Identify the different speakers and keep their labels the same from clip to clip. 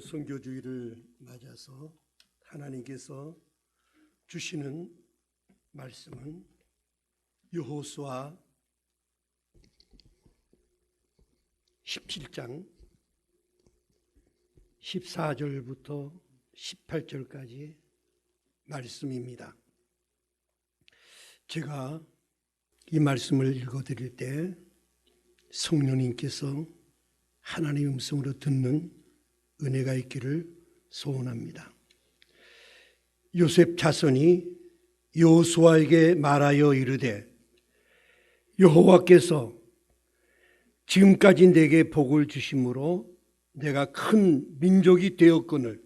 Speaker 1: 선교주의를 맞아서 하나님께서 주시는 말씀은 여호수아 17장 14절부터 18절까지 말씀입니다. 제가 이 말씀을 읽어드릴 때 성령님께서 하나님의 음성으로 듣는 은혜가 있기를 소원합니다. 요셉 자손이 여호수아에게 말하여 이르되 여호와께서 지금까지 내게 복을 주심으로 내가 큰 민족이 되었거늘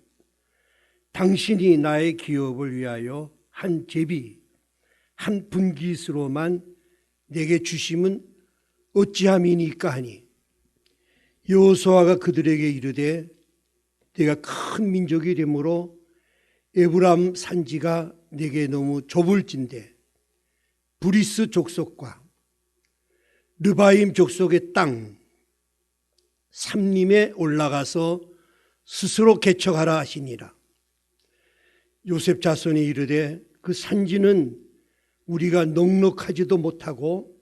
Speaker 1: 당신이 나의 기업을 위하여 한 제비 한 분깃으로만 내게 주심은 어찌함이니까 하니 여호수아가 그들에게 이르되 내가 큰 민족이 되므로 에브라임 산지가 내게 너무 좁을진대 브리스 족속과 르바임 족속의 땅 삼림에 올라가서 스스로 개척하라 하시니라. 요셉 자손이 이르되 그 산지는 우리가 넉넉하지도 못하고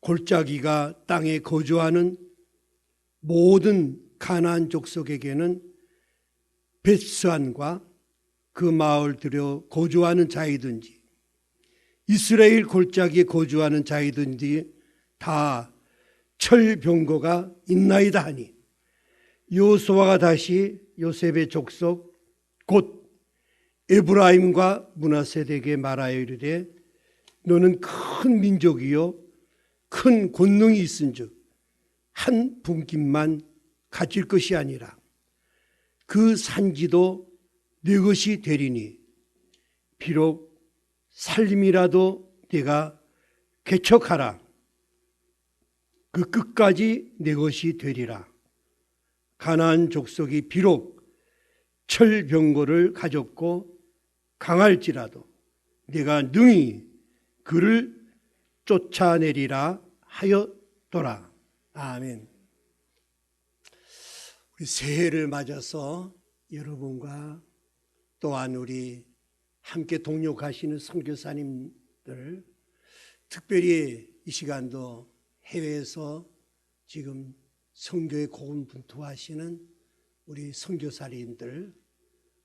Speaker 1: 골짜기가 땅에 거주하는 모든 가나안 족속에게는 벳스안과 그 마을들여 거주하는 자이든지 이스라엘 골짜기에 거주하는 자이든지 다 철병거가 있나이다 하니 여호수아가 다시 요셉의 족속 곧 에브라임과 므낫세에게 말하여 이르되 너는 큰 민족이요 큰 권능이 있은즉 한 분깃만 가질 것이 아니라 그 산지도 네 것이 되리니 비록 살림이라도 네가 개척하라. 그 끝까지 내 것이 되리라. 가나안 족속이 비록 철병거를 가졌고 강할지라도 네가 능히 그를 쫓아내리라 하였더라. 아멘. 우리 새해를 맞아서 여러분과 또한 우리 함께 동역하시는 선교사님들, 특별히 이 시간도 해외에서 지금 선교에 고군분투하시는 우리 선교사님들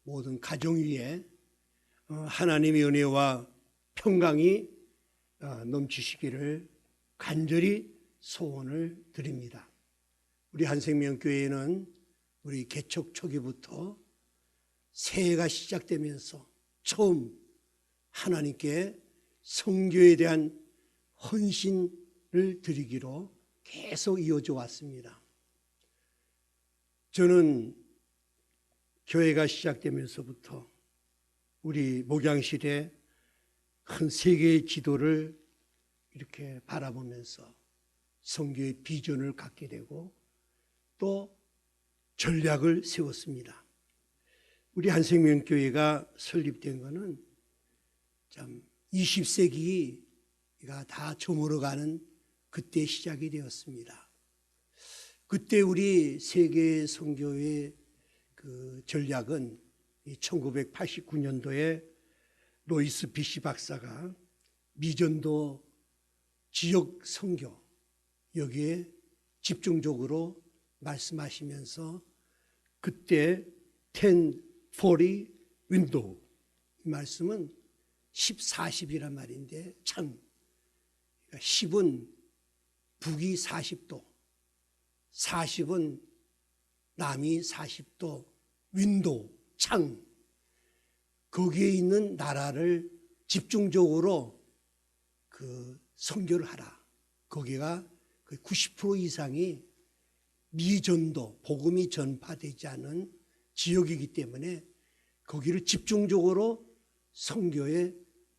Speaker 1: 모든 가정 위에 하나님의 은혜와 평강이 넘치시기를 간절히 소원을 드립니다. 우리 한생명교회는 우리 개척 초기부터 새해가 시작되면서 처음 하나님께 선교에 대한 헌신을 드리기로 계속 이어져 왔습니다. 저는 교회가 시작되면서부터 우리 목양실에 큰 세계의 지도를 이렇게 바라보면서 선교의 비전을 갖게 되고 또 전략을 세웠습니다. 우리 한생명교회가 설립된 것은 참 20세기가 다 저물어가는 그때 시작이 되었습니다. 그때 우리 세계 선교의 그 전략은 1989년도에 로이스 비시 박사가 미전도 지역 선교 여기에 집중적으로 말씀하시면서 그때 1040 윈도우 이 말씀은 10, 40이란 말인데 창 10은 북이 40도 40은 남이 40도 윈도우 창 거기에 있는 나라를 집중적으로 그 선교를 하라. 거기가 90% 이상이 미전도 복음이 전파되지 않은 지역이기 때문에 거기를 집중적으로 선교의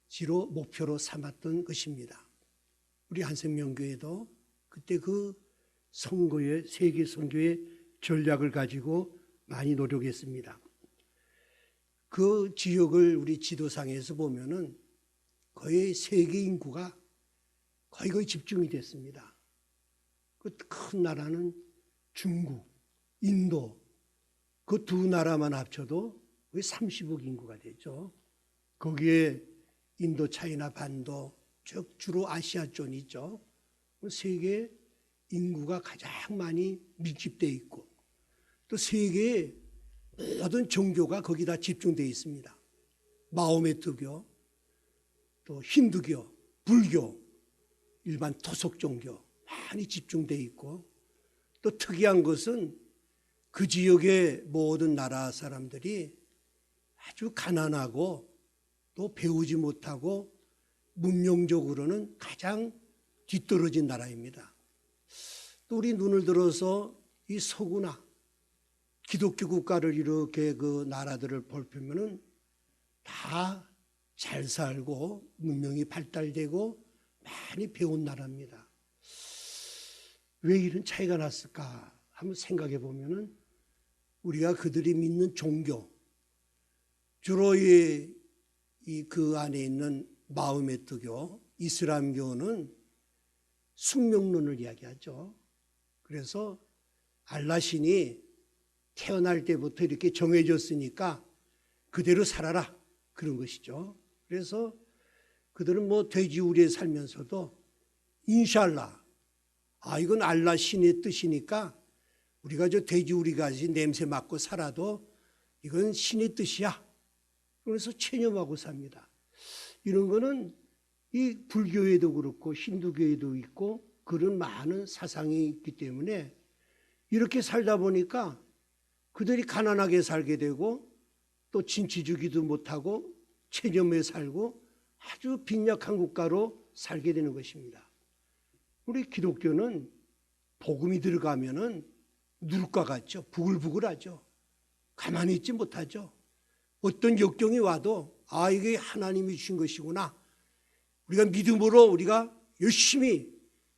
Speaker 1: 지로 목표로 삼았던 것입니다. 우리 한생명교회도 그때 그 선교의 세계 선교의 전략을 가지고 많이 노력했습니다. 그 지역을 우리 지도상에서 보면은 거의 세계 인구가 거의 집중이 됐습니다. 그 큰 나라는 중국, 인도, 그 두 나라만 합쳐도 거의 30억 인구가 되죠. 거기에 인도, 차이나, 반도, 즉 주로 아시아 쪽이 있죠. 세계 인구가 가장 많이 밀집되어 있고 또 세계의 모든 종교가 거기다 집중되어 있습니다. 마호메트교, 또 힌두교, 불교, 일반 토속 종교 많이 집중되어 있고 또 특이한 것은 그 지역의 모든 나라 사람들이 아주 가난하고 또 배우지 못하고 문명적으로는 가장 뒤떨어진 나라입니다. 또 우리 눈을 들어서 이 서구나 기독교 국가를 이렇게 그 나라들을 볼펴면은 다 잘 살고 문명이 발달되고 많이 배운 나라입니다. 왜 이런 차이가 났을까 한번 생각해 보면은 우리가 그들이 믿는 종교, 주로 그 안에 있는 마호메트교, 이슬람교는 숙명론을 이야기하죠. 그래서 알라 신이 태어날 때부터 이렇게 정해졌으니까 그대로 살아라 그런 것이죠. 그래서 그들은 뭐 돼지우리에 살면서도 인샬라, 이건 알라 신의 뜻이니까 우리가 저 돼지우리같이 냄새 맡고 살아도 이건 신의 뜻이야. 그래서 체념하고 삽니다. 이런 거는 이 불교에도 그렇고 힌두교에도 있고 그런 많은 사상이 있기 때문에 이렇게 살다 보니까 그들이 가난하게 살게 되고 또 진치 주기도 못하고 체념해 살고 아주 빈약한 국가로 살게 되는 것입니다. 우리 기독교는 복음이 들어가면은 누룩과 같죠. 부글부글하죠. 가만히 있지 못하죠. 어떤 역경이 와도 이게 하나님이 주신 것이구나. 우리가 믿음으로 우리가 열심히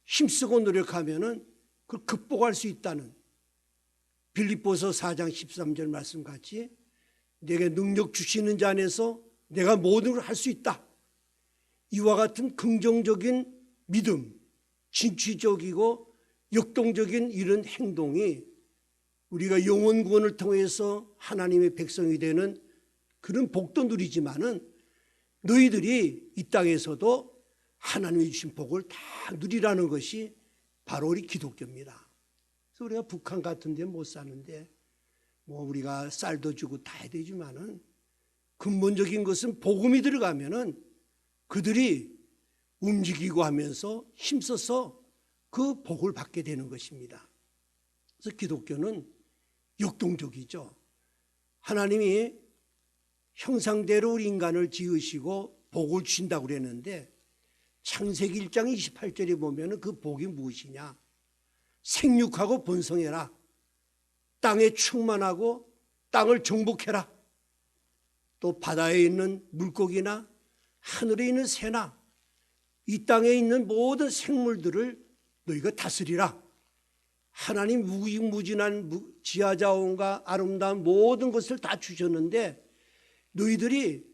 Speaker 1: 힘쓰고 노력하면은 그걸 극복할 수 있다는 빌립보서 4장 13절 말씀 같이 내게 능력 주시는 자 안에서 내가 모든 걸 할 수 있다. 이와 같은 긍정적인 믿음, 진취적이고 역동적인 이런 행동이 우리가 영혼 구원을 통해서 하나님의 백성이 되는 그런 복도 누리지만은 너희들이 이 땅에서도 하나님이 주신 복을 다 누리라는 것이 바로 우리 기독교입니다. 그래서 우리가 북한 같은 데 못 사는데 뭐 우리가 쌀도 주고 다 해야 되지만은 근본적인 것은 복음이 들어가면은 그들이 움직이고 하면서 힘써서 그 복을 받게 되는 것입니다. 그래서 기독교는 역동적이죠. 하나님이 형상대로 우리 인간을 지으시고 복을 주신다고 그랬는데 창세기 1장 28절에 보면 그 복이 무엇이냐? 생육하고 번성해라. 땅에 충만하고 땅을 정복해라. 또 바다에 있는 물고기나 하늘에 있는 새나 이 땅에 있는 모든 생물들을 너희가 다스리라. 하나님 무궁무진한 지하자원과 아름다운 모든 것을 다 주셨는데 너희들이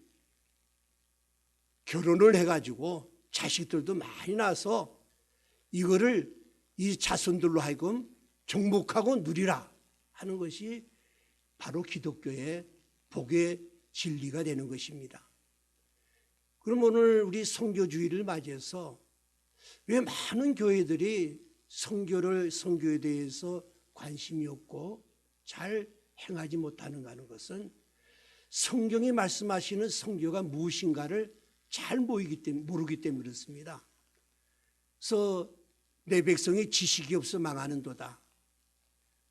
Speaker 1: 결혼을 해가지고 자식들도 많이 낳아서 이거를 이 자손들로 하여금 정복하고 누리라 하는 것이 바로 기독교의 복의 진리가 되는 것입니다. 그럼 오늘 우리 선교주의를 맞이해서 왜 많은 교회들이 선교에 대해서 관심이 없고 잘 행하지 못하는가 하는 것은 성경이 말씀하시는 선교가 무엇인가를 잘 모르기 때문에 그렇습니다. 그래서 내 백성이 지식이 없어 망하는도다.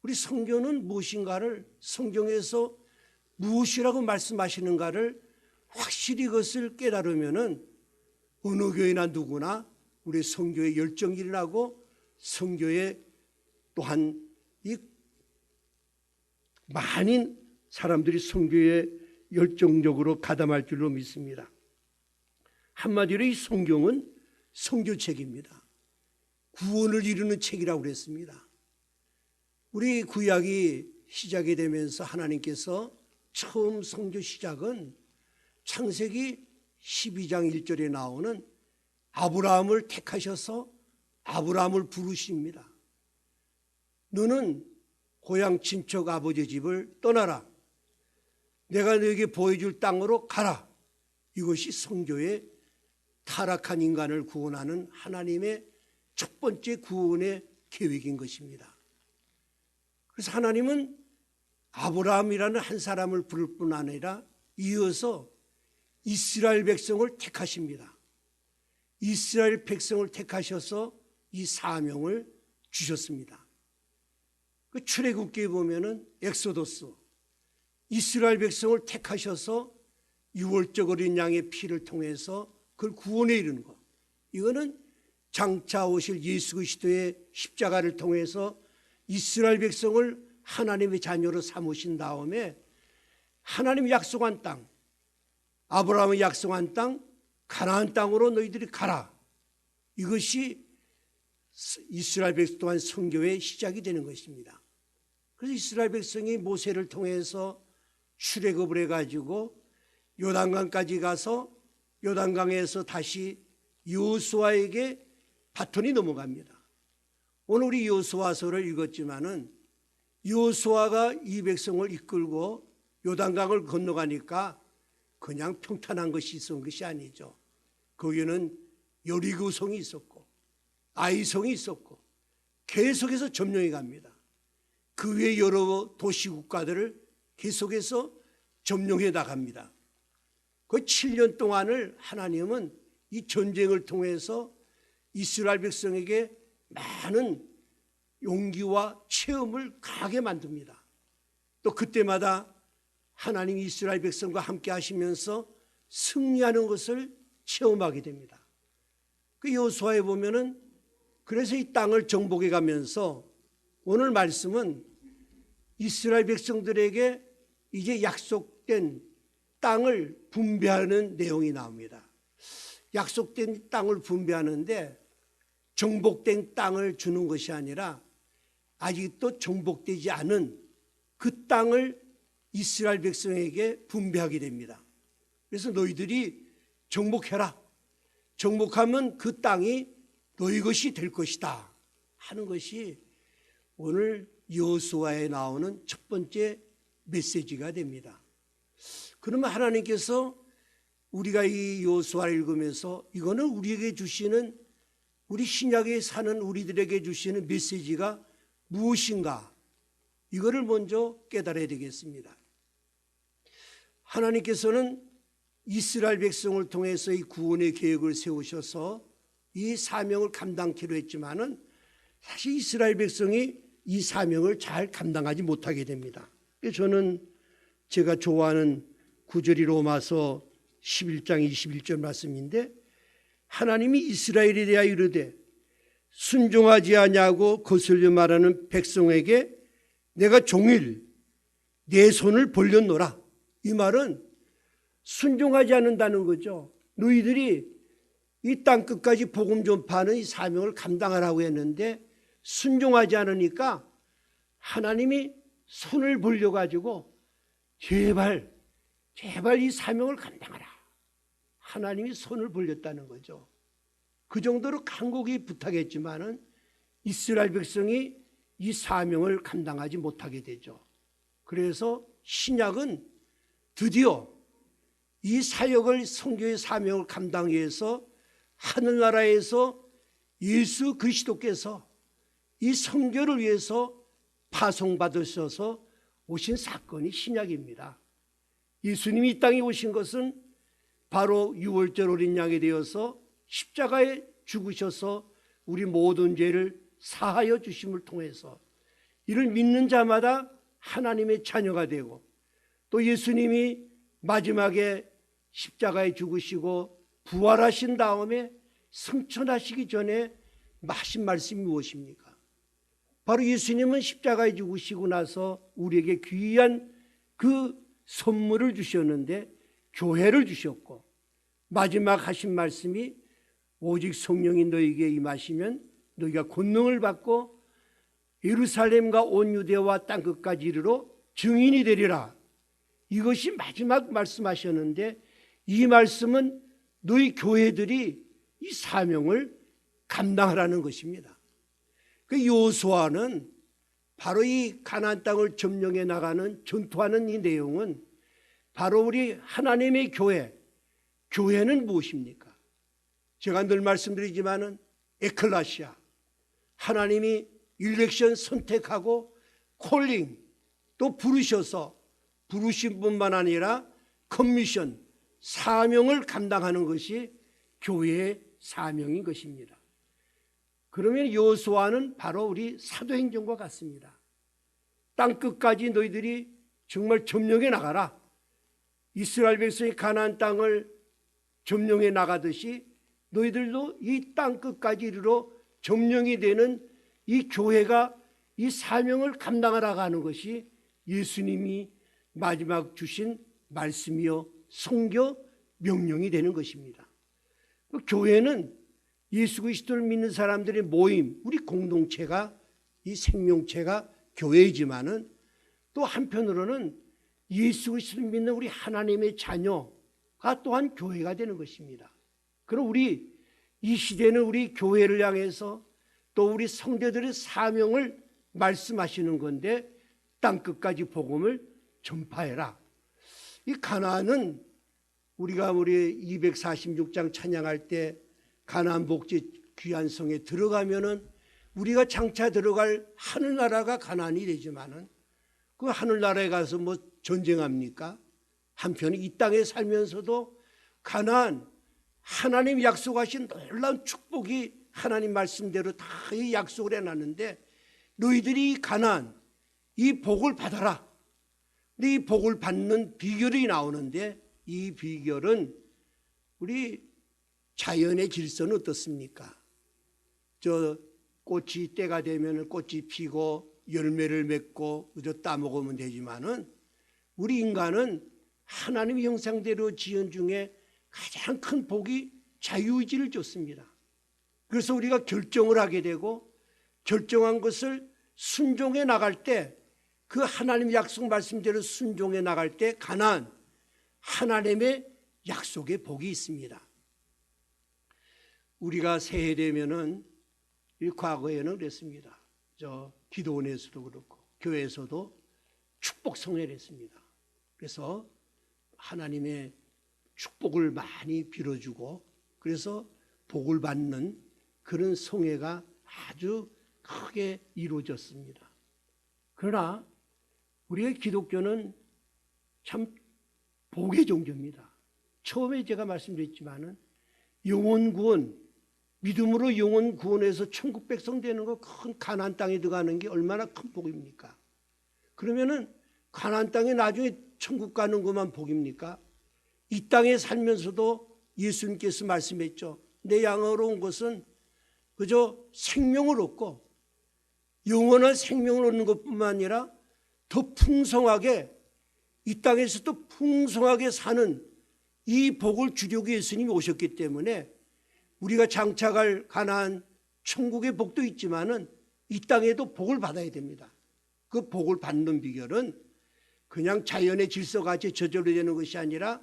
Speaker 1: 우리 선교는 무엇인가를 성경에서 무엇이라고 말씀하시는가를 확실히 그것을 깨달으면은 어느 교회나 누구나 우리 선교에 열정이 일어나고 선교에 또한 이 많은 사람들이 선교에 열정적으로 가담할 줄로 믿습니다. 한마디로 이 성경은 선교책입니다. 구원을 이루는 책이라고 그랬습니다. 우리 구약이 시작이 되면서 하나님께서 처음 선교 시작은 창세기 12장 1절에 나오는 아브라함을 택하셔서 아브라함을 부르십니다. 너는 고향 친척 아버지 집을 떠나라. 내가 너에게 보여줄 땅으로 가라. 이것이 성교의 타락한 인간을 구원하는 하나님의 첫 번째 구원의 계획인 것입니다. 그래서 하나님은 아브라함이라는 한 사람을 부를 뿐 아니라 이어서 이스라엘 백성을 택하십니다. 이스라엘 백성을 택하셔서 이 사명을 주셨습니다. 그 출애굽기에 보면은 엑소더스, 이스라엘 백성을 택하셔서 유월절 어린 양의 피를 통해서 그걸 구원에 이르는 것. 이거는 장차 오실 예수 그리스도의 십자가를 통해서 이스라엘 백성을 하나님의 자녀로 삼으신 다음에 하나님이 약속한 땅, 아브라함이 약속한 땅, 가나안 땅으로 너희들이 가라. 이것이 이스라엘 백성 또한 선교의 시작이 되는 것입니다. 그래서 이스라엘 백성이 모세를 통해서 출애굽을 해가지고 요단강까지 가서 요단강에서 다시 여호수아에게 바톤이 넘어갑니다. 오늘 우리 여호수아서를 읽었지만은 여호수아가 이 백성을 이끌고 요단강을 건너가니까 그냥 평탄한 것이 있었던 것이 아니죠. 거기는 여리고성이 있었고 아이성이 있었고 계속해서 점령해 갑니다. 그 외 여러 도시 국가들을 계속해서 점령해 나갑니다. 그 7년 동안을 하나님은 이 전쟁을 통해서 이스라엘 백성에게 많은 용기와 체험을 강하게 만듭니다. 또 그때마다 하나님 이스라엘 백성과 함께 하시면서 승리하는 것을 체험하게 됩니다. 그 여호수아에 보면은 그래서 이 땅을 정복해 가면서 오늘 말씀은 이스라엘 백성들에게 이제 약속된 땅을 분배하는 내용이 나옵니다. 약속된 땅을 분배하는데 정복된 땅을 주는 것이 아니라 아직도 정복되지 않은 그 땅을 이스라엘 백성에게 분배하게 됩니다. 그래서 너희들이 정복해라. 정복하면 그 땅이 너희 것이 될 것이다 하는 것이 오늘 여호수아에 나오는 첫 번째 메시지가 됩니다. 그러면 하나님께서 우리가 이 여호수아를 읽으면서 이거는 우리에게 주시는, 우리 신약에 사는 우리들에게 주시는 메시지가 무엇인가, 이거를 먼저 깨달아야 되겠습니다. 하나님께서는 이스라엘 백성을 통해서 이 구원의 계획을 세우셔서 이 사명을 감당키로 했지만은 사실 이스라엘 백성이 이 사명을 잘 감당하지 못하게 됩니다. 저는 제가 좋아하는 구절이 로마서 11장 21절 말씀인데, 하나님이 이스라엘에 대하여 이르되 순종하지 아니하고 거슬려 말하는 백성에게 내가 종일 내 손을 벌렸노라. 이 말은 순종하지 않는다는 거죠. 너희들이 이 땅 끝까지 복음 전파하는 이 사명을 감당하라고 했는데 순종하지 않으니까 하나님이 손을 벌려가지고 제발 이 사명을 감당하라. 하나님이 손을 벌렸다는 거죠. 그 정도로 간곡히 부탁했지만은 이스라엘 백성이 이 사명을 감당하지 못하게 되죠. 그래서 신약은 드디어 이 사역을, 선교의 사명을 감당하기 위해서 하늘나라에서 예수 그리스도께서 이 선교를 위해서 파송받으셔서 오신 사건이 신약입니다. 예수님이 이 땅에 오신 것은 바로 유월절 어린 양이 되어서 십자가에 죽으셔서 우리 모든 죄를 사하여 주심을 통해서 이를 믿는 자마다 하나님의 자녀가 되고, 또 예수님이 마지막에 십자가에 죽으시고 부활하신 다음에 승천하시기 전에 하신 말씀이 무엇입니까? 바로 예수님은 십자가에 죽으시고 나서 우리에게 귀한 그 선물을 주셨는데, 교회를 주셨고, 마지막 하신 말씀이 오직 성령이 너희에게 임하시면 너희가 권능을 받고 예루살렘과 온 유대와 땅끝까지 이르러 증인이 되리라. 이것이 마지막 말씀하셨는데, 이 말씀은 너희 교회들이 이 사명을 감당하라는 것입니다. 그 여호수아는 바로 이 가나안 땅을 점령해 나가는 전투하는 이 내용은 바로 우리 하나님의 교회, 교회는 무엇입니까? 제가 늘 말씀드리지만은 에클레시아, 하나님이 일렉션 선택하고 콜링 또 부르셔서 부르신 뿐만 아니라 커미션, 사명을 감당하는 것이 교회의 사명인 것입니다. 그러면 여호수아는 바로 우리 사도행전과 같습니다. 땅끝까지 너희들이 정말 점령해 나가라. 이스라엘 백성이 가나안 땅을 점령해 나가듯이 너희들도 이 땅끝까지 이르러 점령이 되는 이 교회가 이 사명을 감당하라고 하는 것이 예수님이 마지막 주신 말씀이요 성교 명령이 되는 것입니다. 교회는 예수 그리스도를 믿는 사람들의 모임, 우리 공동체가 이 생명체가 교회이지만은 또 한편으로는 예수 그리스도를 믿는 우리 하나님의 자녀가 또한 교회가 되는 것입니다. 그럼 우리 이 시대는 우리 교회를 향해서 또 우리 성도들의 사명을 말씀하시는 건데 땅끝까지 복음을 전파해라. 이 가나안은 우리가 우리 246장 찬양할 때 가나안 복지 귀한 성에 들어가면은 우리가 장차 들어갈 하늘나라가 가나안이 되지만은 그 하늘나라에 가서 뭐 전쟁합니까? 한편에 이 땅에 살면서도 가나안 하나님 약속하신 놀라운 축복이 하나님 말씀대로 다 이 약속을 해놨는데 너희들이 가나안 이 복을 받아라. 이 복을 받는 비결이 나오는데 이 비결은 우리 자연의 질서는 어떻습니까? 저 꽃이 때가 되면 꽃이 피고 열매를 맺고 그저 따먹으면 되지만은 우리 인간은 하나님의 형상대로 지은 중에 가장 큰 복이 자유의지를 줬습니다. 그래서 우리가 결정을 하게 되고 결정한 것을 순종해 나갈 때 그 하나님의 약속 말씀대로 순종해 나갈 때 가나안 하나님의 약속의 복이 있습니다. 우리가 새해 되면은 과거에는 그랬습니다. 저 기도원에서도 그렇고 교회에서도 축복 성회를 했습니다. 그래서 하나님의 축복을 많이 빌어주고 그래서 복을 받는 그런 성회가 아주 크게 이루어졌습니다. 그러나 우리의 기독교는 참 복의 종교입니다. 처음에 제가 말씀드렸지만은 영혼 구원, 믿음으로 영혼 구원해서 천국 백성 되는 거 큰 가나안 땅에 들어가는 게 얼마나 큰 복입니까? 그러면은 가나안 땅에 나중에 천국 가는 것만 복입니까? 이 땅에 살면서도 예수님께서 말씀했죠. 내 양으로 온 것은 그저 생명을 얻고 영원한 생명을 얻는 것뿐만 아니라 더 풍성하게 이 땅에서도 풍성하게 사는 이 복을 주려고 예수님이 오셨기 때문에 우리가 장차갈 가나안 천국의 복도 있지만은 이 땅에도 복을 받아야 됩니다. 그 복을 받는 비결은 그냥 자연의 질서같이 저절로 되는 것이 아니라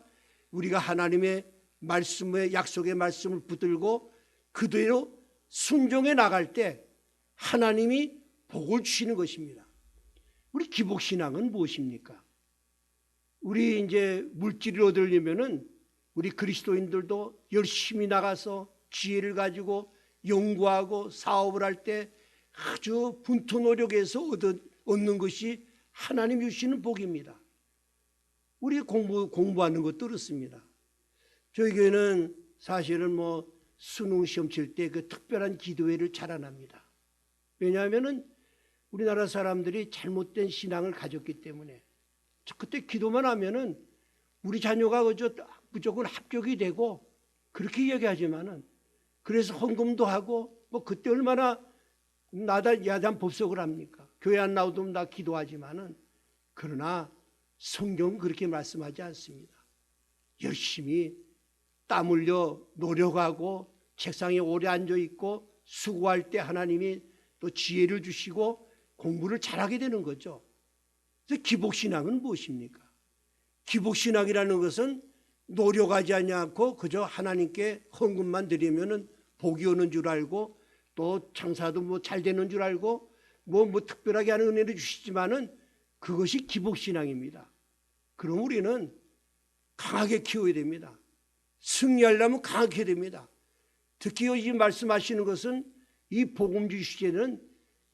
Speaker 1: 우리가 하나님의 말씀의 약속의 말씀을 붙들고 그대로 순종해 나갈 때 하나님이 복을 주시는 것입니다. 우리 기복신앙은 무엇입니까? 우리 이제 물질을 얻으려면은 우리 그리스도인들도 열심히 나가서 지혜를 가지고 연구하고 사업을 할 때 아주 분투 노력해서 얻는 것이 하나님 주시는 복입니다. 우리 공부하는 것도 그렇습니다. 저희 교회는 사실은 뭐 수능 시험 칠 때 그 특별한 기도회를 잘 안 합니다. 왜냐하면은 우리나라 사람들이 잘못된 신앙을 가졌기 때문에 그때 기도만 하면은 우리 자녀가 그저 무조건 합격이 되고 그렇게 얘기하지만은 그래서 헌금도 하고 뭐 그때 얼마나 야단 법석을 합니까? 교회 안 나오도 나 기도하지만은 그러나 성경은 그렇게 말씀하지 않습니다. 열심히 땀 흘려 노력하고 책상에 오래 앉아 있고 수고할 때 하나님이 또 지혜를 주시고 공부를 잘하게 되는 거죠. 그래서 기복신앙은 무엇입니까? 기복신앙이라는 것은 노력하지 않고 그저 하나님께 헌금만 드리면은 복이 오는 줄 알고 또 장사도 뭐 잘 되는 줄 알고 뭐 특별하게 하는 은혜를 주시지만은 그것이 기복신앙입니다. 그럼 우리는 강하게 키워야 됩니다. 승리하려면 강하게 해야 됩니다. 특히 이 말씀하시는 것은 이 복음주의 시대는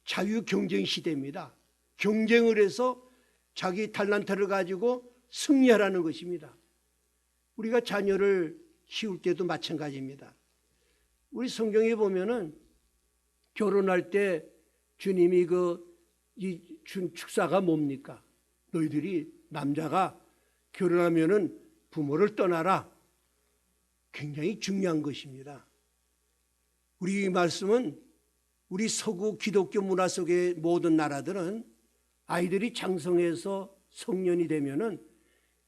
Speaker 1: 자유경쟁 시대입니다. 경쟁을 해서 자기 탤런트를 가지고 승리하라는 것입니다. 우리가 자녀를 키울 때도 마찬가지입니다. 우리 성경에 보면은 결혼할 때 주님이 준 축사가 뭡니까? 너희들이 남자가 결혼하면은 부모를 떠나라. 굉장히 중요한 것입니다. 우리 말씀은 우리 서구 기독교 문화 속의 모든 나라들은 아이들이 장성해서 성년이 되면은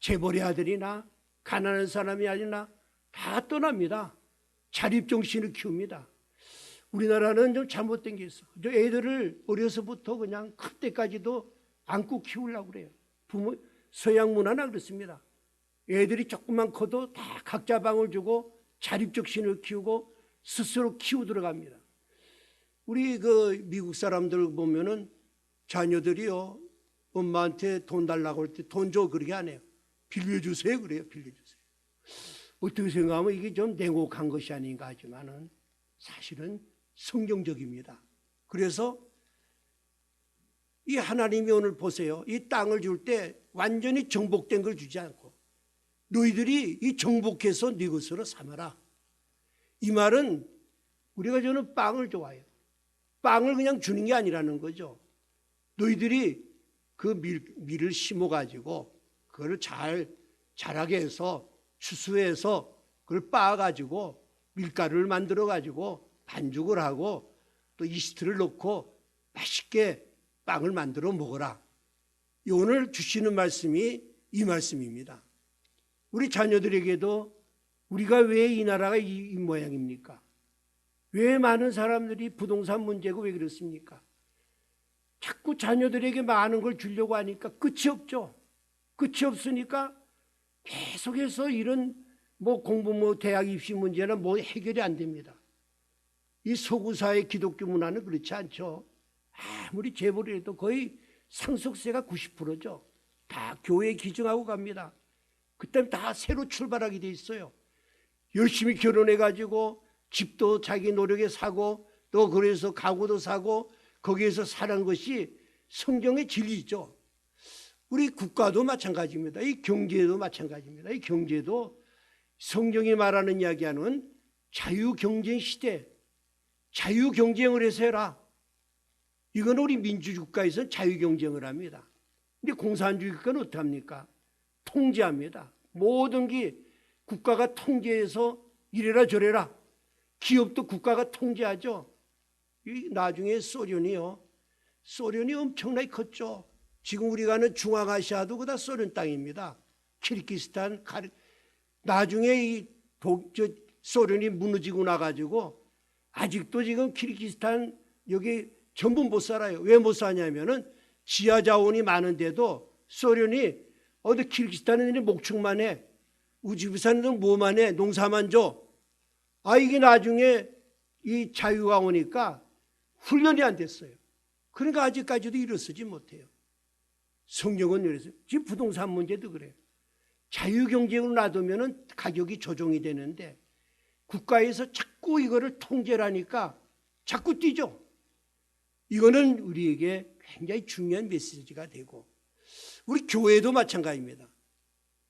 Speaker 1: 재벌의 아들이나 가난한 사람이 아니나 다 떠납니다. 자립정신을 키웁니다. 우리나라는 좀 잘못된 게 있어. 애들을 어려서부터 그냥 클 때까지도 안고 키우려고 그래요. 서양 문화나 그렇습니다. 애들이 조금만 커도 다 각자 방을 주고 자립정신을 키우고 스스로 키워 들어갑니다. 우리 미국 사람들 보면은 자녀들이요, 엄마한테 돈 달라고 할 때 돈 줘 그러게 안 해요. 빌려주세요 그래요. 빌려주세요. 어떻게 생각하면 이게 좀 냉혹한 것이 아닌가 하지만은 사실은 성경적입니다. 그래서 이 하나님이 오늘 보세요. 이 땅을 줄 때 완전히 정복된 걸 주지 않고 너희들이 이 정복해서 네 것으로 삼아라. 이 말은 우리가 저는 빵을 좋아해요. 빵을 그냥 주는 게 아니라는 거죠. 너희들이 그 밀을 심어가지고 그걸 잘 자라게 해서 추수해서 그걸 빻아가지고 밀가루를 만들어가지고 반죽을 하고 또 이스트를 넣고 맛있게 빵을 만들어 먹어라. 오늘 주시는 말씀이 이 말씀입니다. 우리 자녀들에게도 우리가 왜 이 나라가 이 모양입니까? 왜 많은 사람들이 부동산 문제고 왜 그렇습니까? 자꾸 자녀들에게 많은 걸 주려고 하니까 끝이 없죠. 끝이 없으니까 계속해서 이런 공부 대학 입시 문제는 해결이 안 됩니다. 이 서구사의 기독교 문화는 그렇지 않죠. 아무리 재벌이 해도 거의 상속세가 90%죠. 다 교회에 기증하고 갑니다. 그때는 다 새로 출발하게 돼 있어요. 열심히 결혼해가지고 집도 자기 노력에 사고 또 그래서 가구도 사고 거기에서 사는 것이 성경의 진리죠. 우리 국가도 마찬가지입니다. 이 경제도 마찬가지입니다. 이 경제도 성경이 말하는 이야기하는 자유경쟁 시대, 자유경쟁을 해서 해라. 이건 우리 민주주의국가에서는 자유경쟁을 합니다. 근데 공산주의 국가는 어떻게 합니까? 통제합니다. 모든 게 국가가 통제해서 이래라 저래라. 기업도 국가가 통제하죠. 나중에 소련이 엄청나게 컸죠. 지금 우리가 아는 중앙아시아도 그다 소련 땅입니다. 키르기스탄, 나중에 소련이 무너지고 나가지고 아직도 지금 키르기스탄 여기 전부 못 살아요. 왜 못 사냐면은 지하 자원이 많은데도 소련이 키르기스탄은 목축만 해. 우즈베키스탄은 뭐만 해. 농사만 줘. 이게 나중에 이 자유가 오니까 훈련이 안 됐어요. 그러니까 아직까지도 일어서지 못해요. 성경은 이래서 지금 부동산 문제도 그래요. 자유경쟁으로 놔두면 가격이 조정이 되는데 국가에서 자꾸 이거를 통제하니까 자꾸 뛰죠. 이거는 우리에게 굉장히 중요한 메시지가 되고 우리 교회도 마찬가지입니다.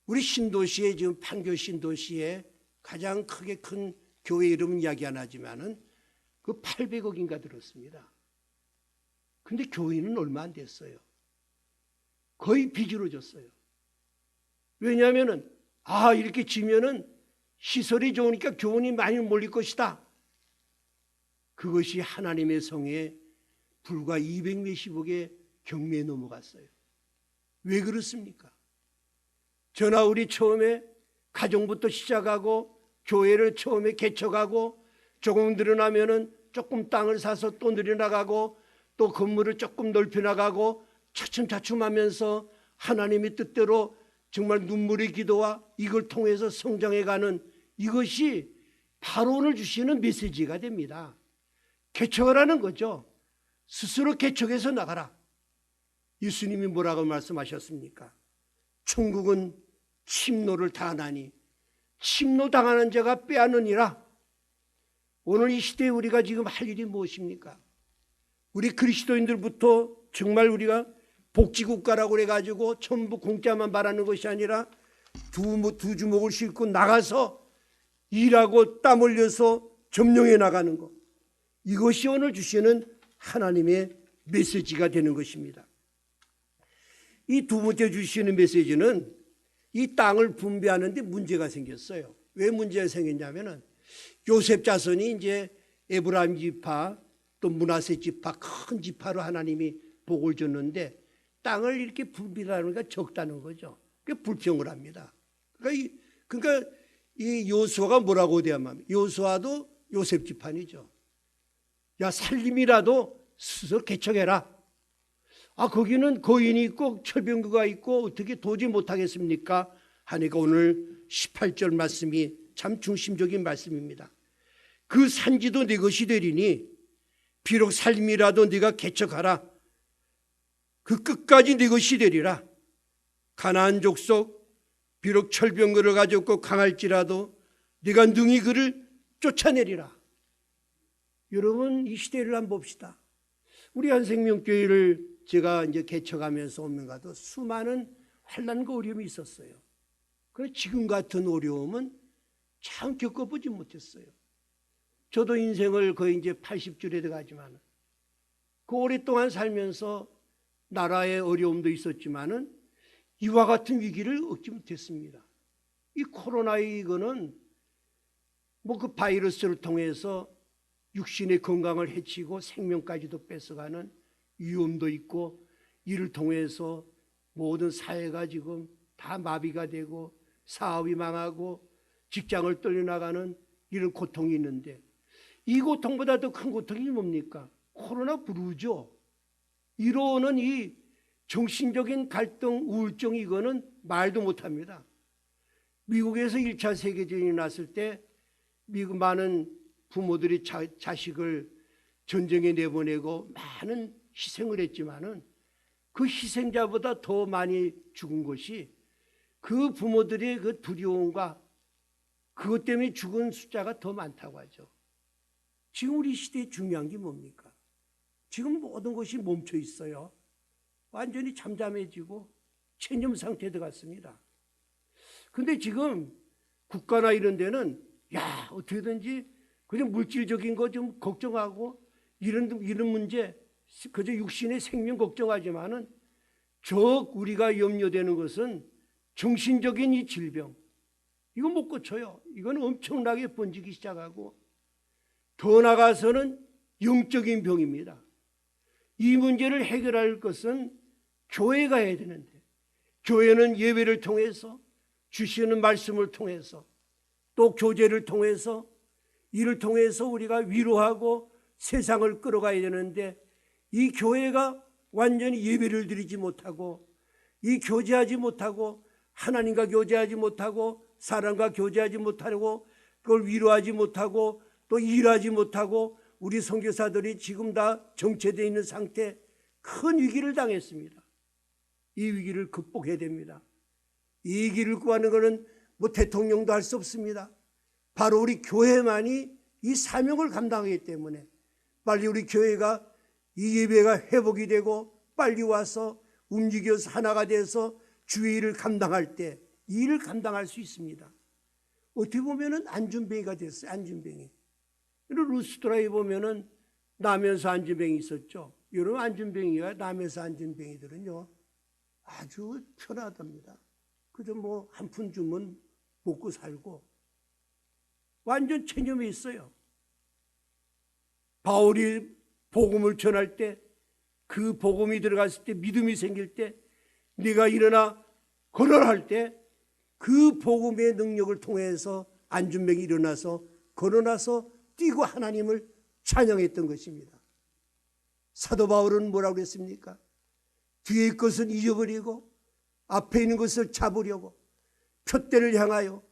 Speaker 1: 우리 신도시에 지금 판교 신도시에 가장 크게 큰 교회 이름은 이야기 안 하지만은 그 800억인가 들었습니다. 근데 교회는 얼마 안 됐어요. 거의 빚으로 졌어요. 왜냐하면은 이렇게 지면은 시설이 좋으니까 교원이 많이 몰릴 것이다. 그것이 하나님의 성에 불과 200몇십억의 경매에 넘어갔어요. 왜 그렇습니까? 저나 우리 처음에 가정부터 시작하고 교회를 처음에 개척하고 조금 늘어나면은 조금 땅을 사서 또 늘어나가고 또 건물을 조금 넓혀나가고 차츰차츰하면서 하나님의 뜻대로 정말 눈물의 기도와 이걸 통해서 성장해가는 이것이 바로 오늘 주시는 메시지가 됩니다. 개척을 하는 거죠. 스스로 개척해서 나가라. 예수님이 뭐라고 말씀하셨습니까? 천국은 침노를 당하나니 침노 당하는 자가 빼앗느니라. 오늘 이 시대에 우리가 지금 할 일이 무엇입니까? 우리 그리스도인들부터 정말 우리가 복지국가라고 해가지고 전부 공짜만 바라는 것이 아니라 두 주먹을 싣고 나가서 일하고 땀 흘려서 점령해 나가는 것, 이것이 오늘 주시는 하나님의 메시지가 되는 것입니다. 이 두 번째 주시는 메시지는 이 땅을 분배하는 데 문제가 생겼어요. 왜 문제가 생겼냐면은 요셉 자손이 이제 에브라임 지파 또 므낫세 지파 큰 지파로 하나님이 복을 줬는데 땅을 이렇게 분배하는 게 적다는 거죠. 그게 불평을 합니다. 그러니까 이 요수아가 뭐라고 대하면 요수아도 요셉 지파니죠. 야, 살림이라도 스스로 개척해라. 아, 거기는 거인이 있고 철병거가 있고 어떻게 도저히 못하겠습니까? 하니까 오늘 18절 말씀이 참 중심적인 말씀입니다. 그 산지도 네 것이 되리니 비록 살림이라도 네가 개척하라. 그 끝까지 네 것이 되리라. 가나안 족속 비록 철병거를 가졌고 강할지라도 네가 능히 그를 쫓아내리라. 여러분, 이 시대를 한번 봅시다. 우리 한생명교회를 제가 이제 개척하면서 오면가도 수많은 환난과 어려움이 있었어요. 그래서 지금 같은 어려움은 참 겪어보지 못했어요. 저도 인생을 거의 이제 80줄에 들어가지만 그 오랫동안 살면서 나라의 어려움도 있었지만은 이와 같은 위기를 얻지 못했습니다. 이 코로나 이거는 뭐 그 바이러스를 통해서 육신의 건강을 해치고 생명까지도 뺏어가는 위험도 있고 이를 통해서 모든 사회가 지금 다 마비가 되고 사업이 망하고 직장을 떨려나가는 이런 고통이 있는데 이 고통보다 더 큰 고통이 뭡니까? 코로나 브루죠. 이로는 이 정신적인 갈등, 우울증 이거는 말도 못합니다. 미국에서 1차 세계대전이 났을 때 미국 많은 부모들이 자식을 전쟁에 내보내고 많은 희생을 했지만은 그 희생자보다 더 많이 죽은 것이 그 부모들의 그 두려움과 그것 때문에 죽은 숫자가 더 많다고 하죠. 지금 우리 시대에 중요한 게 뭡니까? 지금 모든 것이 멈춰 있어요. 완전히 잠잠해지고 체념 상태에 들어갔습니다. 그런데 지금 국가나 이런 데는 야, 어떻게든지 그냥 물질적인 거 좀 걱정하고 이런 문제, 그저 육신의 생명 걱정하지만은 우리가 염려되는 것은 정신적인 이 질병, 이거 못 고쳐요. 이건 엄청나게 번지기 시작하고 더 나아가서는 영적인 병입니다. 이 문제를 해결할 것은 교회가 해야 되는데 교회는 예배를 통해서 주시는 말씀을 통해서 또 교제를 통해서 이를 통해서 우리가 위로하고 세상을 끌어가야 되는데 이 교회가 완전히 예배를 드리지 못하고 이 교제하지 못하고 하나님과 교제하지 못하고 사람과 교제하지 못하고 그걸 위로하지 못하고 또 일하지 못하고 우리 선교사들이 지금 다 정체되어 있는 상태, 큰 위기를 당했습니다. 이 위기를 극복해야 됩니다. 이 위기를 구하는 것은 뭐 대통령도 할 수 없습니다. 바로 우리 교회만이 이 사명을 감당하기 때문에 빨리 우리 교회가 이 예배가 회복이 되고 빨리 와서 움직여서 하나가 돼서 주의 일을 감당할 때 이 일을 감당할 수 있습니다. 어떻게 보면은 안준뱅이가 됐어요. 안준뱅이. 루스드라에 보면은 남에서 안준뱅이 있었죠. 여러분, 안준뱅이와 남에서 안준뱅이들은요 아주 편하답니다. 그저 뭐 한 푼 주면 먹고 살고 완전 체념해 있어요. 바울이 복음을 전할 때 그 복음이 들어갔을 때 믿음이 생길 때 네가 일어나 걸어라 할 때 그 복음의 능력을 통해서 안준뱅이 일어나서 걸어나서 뛰고 하나님을 찬양했던 것입니다. 사도 바울은 뭐라고 했습니까? 뒤에 것은 잊어버리고 앞에 있는 것을 잡으려고 표대를 향하여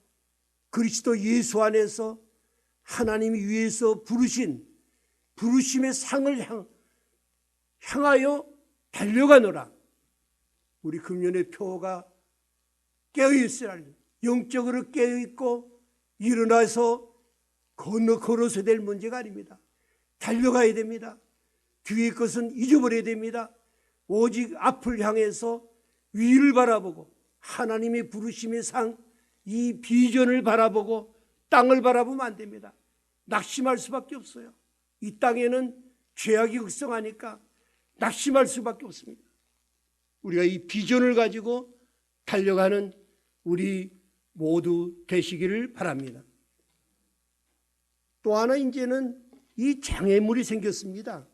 Speaker 1: 그리스도 예수 안에서 하나님이 위에서 부르심의 상을 향하여 달려가노라. 우리 금년의 표가 깨어있으라. 영적으로 깨어있고 일어나서 걸어서 될 문제가 아닙니다. 달려가야 됩니다. 뒤의 것은 잊어버려야 됩니다. 오직 앞을 향해서 위를 바라보고 하나님의 부르심의 상, 이 비전을 바라보고 땅을 바라보면 안 됩니다. 낙심할 수밖에 없어요. 이 땅에는 죄악이 극성하니까 낙심할 수밖에 없습니다. 우리가 이 비전을 가지고 달려가는 우리 모두 되시기를 바랍니다. 또 하나 이제는 이 장애물이 생겼습니다.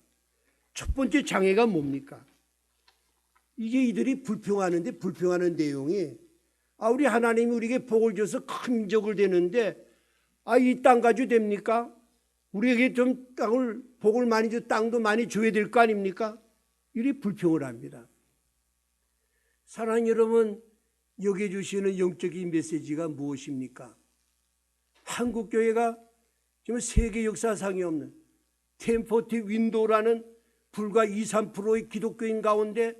Speaker 1: 첫 번째 장애가 뭡니까? 이게 이들이 불평하는데, 불평하는 내용이 우리 하나님이 우리에게 복을 줘서 큰 민족을 되는데 이 땅 가지고 됩니까? 우리에게 좀 복을 많이 줘, 땅도 많이 줘야 될 거 아닙니까? 이리 불평을 합니다. 사랑하는 여러분, 여기에 주시는 영적인 메시지가 무엇입니까? 한국교회가 지금 세계 역사상에 없는 1040 윈도우라는 불과 2~3%의 기독교인 가운데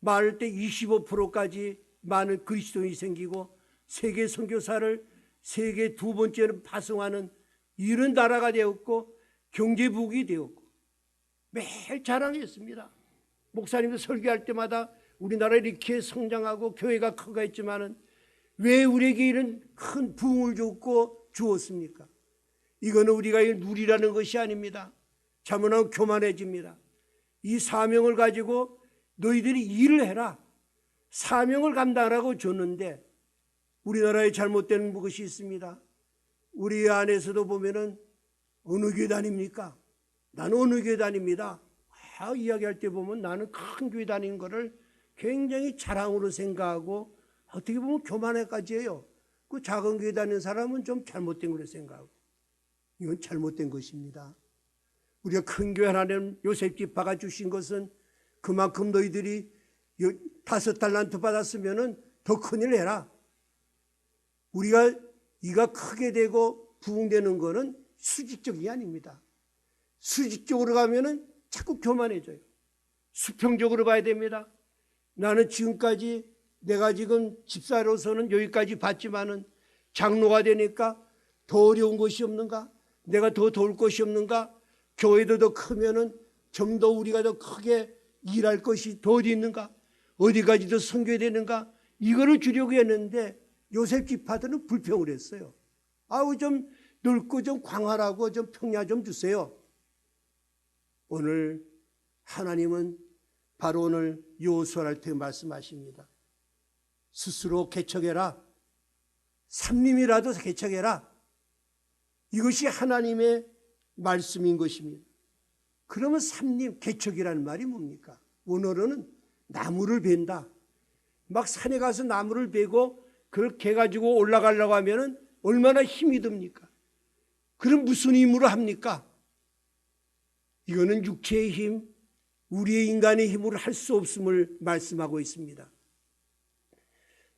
Speaker 1: 많을 때 25%까지 많은 그리스도인이 생기고 세계 선교사를 세계 두 번째로 파송하는 이런 나라가 되었고 경제부국이 되었고 매일 자랑했습니다. 목사님도 설교할 때마다 우리나라 이렇게 성장하고 교회가 커가 있지만은 왜 우리에게 이런 큰 부흥을 줬고 주었습니까? 이거는 우리가 누리라는 것이 아닙니다. 잘못하면 교만해집니다. 이 사명을 가지고 너희들이 일을 해라. 사명을 감당하라고 줬는데 우리나라에 잘못된 것이 있습니다. 우리 안에서도 보면은 어느 교회 다닙니까? 나는 어느 교회 다닙니다. 이야기할 때 보면 나는 큰 교회 다니는 것을 굉장히 자랑으로 생각하고 어떻게 보면 교만해까지 해요. 그 작은 교회 다니는 사람은 좀 잘못된 걸로 생각하고 이건 잘못된 것입니다. 우리가 큰 교회 하나님 요셉 지파가 주신 것은 그만큼 너희들이 5달란트 받았으면은 더 큰일 해라. 우리가 이가 크게 되고 부흥되는 것은 수직적이 아닙니다. 수직적으로 가면은 자꾸 교만해져요. 수평적으로 봐야 됩니다. 나는 지금까지 내가 지금 집사로서는 여기까지 봤지만은 장로가 되니까 더 어려운 것이 없는가? 내가 더 도울 것이 없는가? 교회도 더 크면은 좀 더 우리가 더 크게 일할 것이 더 어디 있는가? 어디까지 더 선교해야 되는가? 이거를 주려고 했는데 요셉 지파들은 불평을 했어요. 좀 넓고 좀 광활하고 좀 평야 좀 주세요. 오늘 하나님은 바로 오늘 여호수아를 통해 말씀하십니다. 스스로 개척해라. 삼림이라도 개척해라. 이것이 하나님의 말씀인 것입니다. 그러면 삼림, 개척이라는 말이 뭡니까? 원어로는 나무를 벤다. 막 산에 가서 나무를 베고 그걸 개가지고 올라가려고 하면은 얼마나 힘이 듭니까? 그럼 무슨 힘으로 합니까? 이거는 육체의 힘, 우리의 인간의 힘으로 할 수 없음을 말씀하고 있습니다.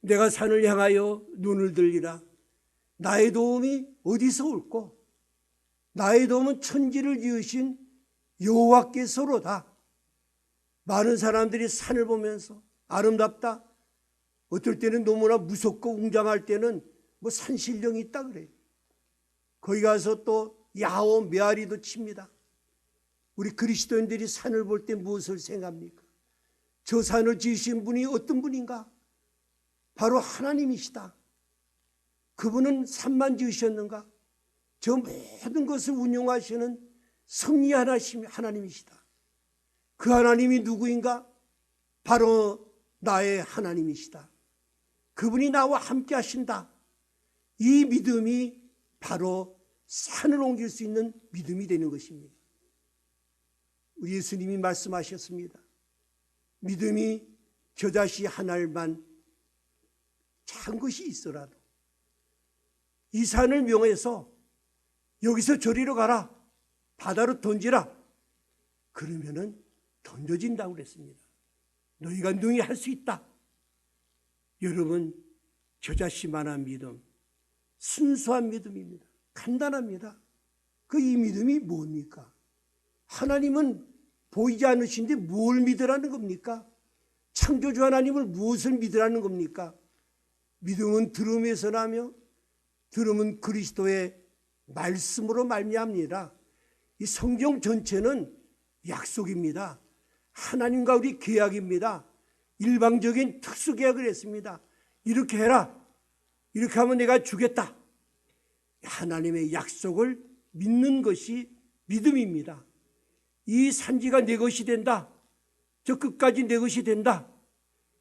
Speaker 1: 내가 산을 향하여 눈을 들리라. 나의 도움이 어디서 올꼬? 나의 도움은 천지를 지으신 여호와께서로다. 많은 사람들이 산을 보면서 아름답다. 어떨 때는 너무나 무섭고 웅장할 때는 산신령이 있다 그래요. 거기 가서 또 야호 메아리도 칩니다. 우리 그리스도인들이 산을 볼 때 무엇을 생각합니까? 저 산을 지으신 분이 어떤 분인가? 바로 하나님이시다. 그분은 산만 지으셨는가? 저 모든 것을 운용하시는 섭리하신 하나님이시다. 그 하나님이 누구인가? 바로 나의 하나님이시다. 그분이 나와 함께 하신다. 이 믿음이 바로 산을 옮길 수 있는 믿음이 되는 것입니다. 우리 예수님이 말씀하셨습니다. 믿음이 겨자씨 하나만 작은 것이 있어라도 이 산을 명해서 여기서 저리로 가라. 바다로 던지라. 그러면은 던져진다고 그랬습니다. 너희가 능히 할 수 있다. 여러분, 겨자씨만한 믿음, 순수한 믿음입니다. 간단합니다. 이 믿음이 뭡니까? 하나님은 보이지 않으신데 뭘 믿으라는 겁니까? 창조주 하나님을 무엇을 믿으라는 겁니까? 믿음은 들음에서 나며 들음은 그리스도의 말씀으로 말미암니라. 이 성경 전체는 약속입니다. 하나님과 우리 계약입니다. 일방적인 특수 계약을 했습니다. 이렇게 해라. 이렇게 하면 내가 주겠다. 하나님의 약속을 믿는 것이 믿음입니다. 이 산지가 내 것이 된다. 저 끝까지 내 것이 된다.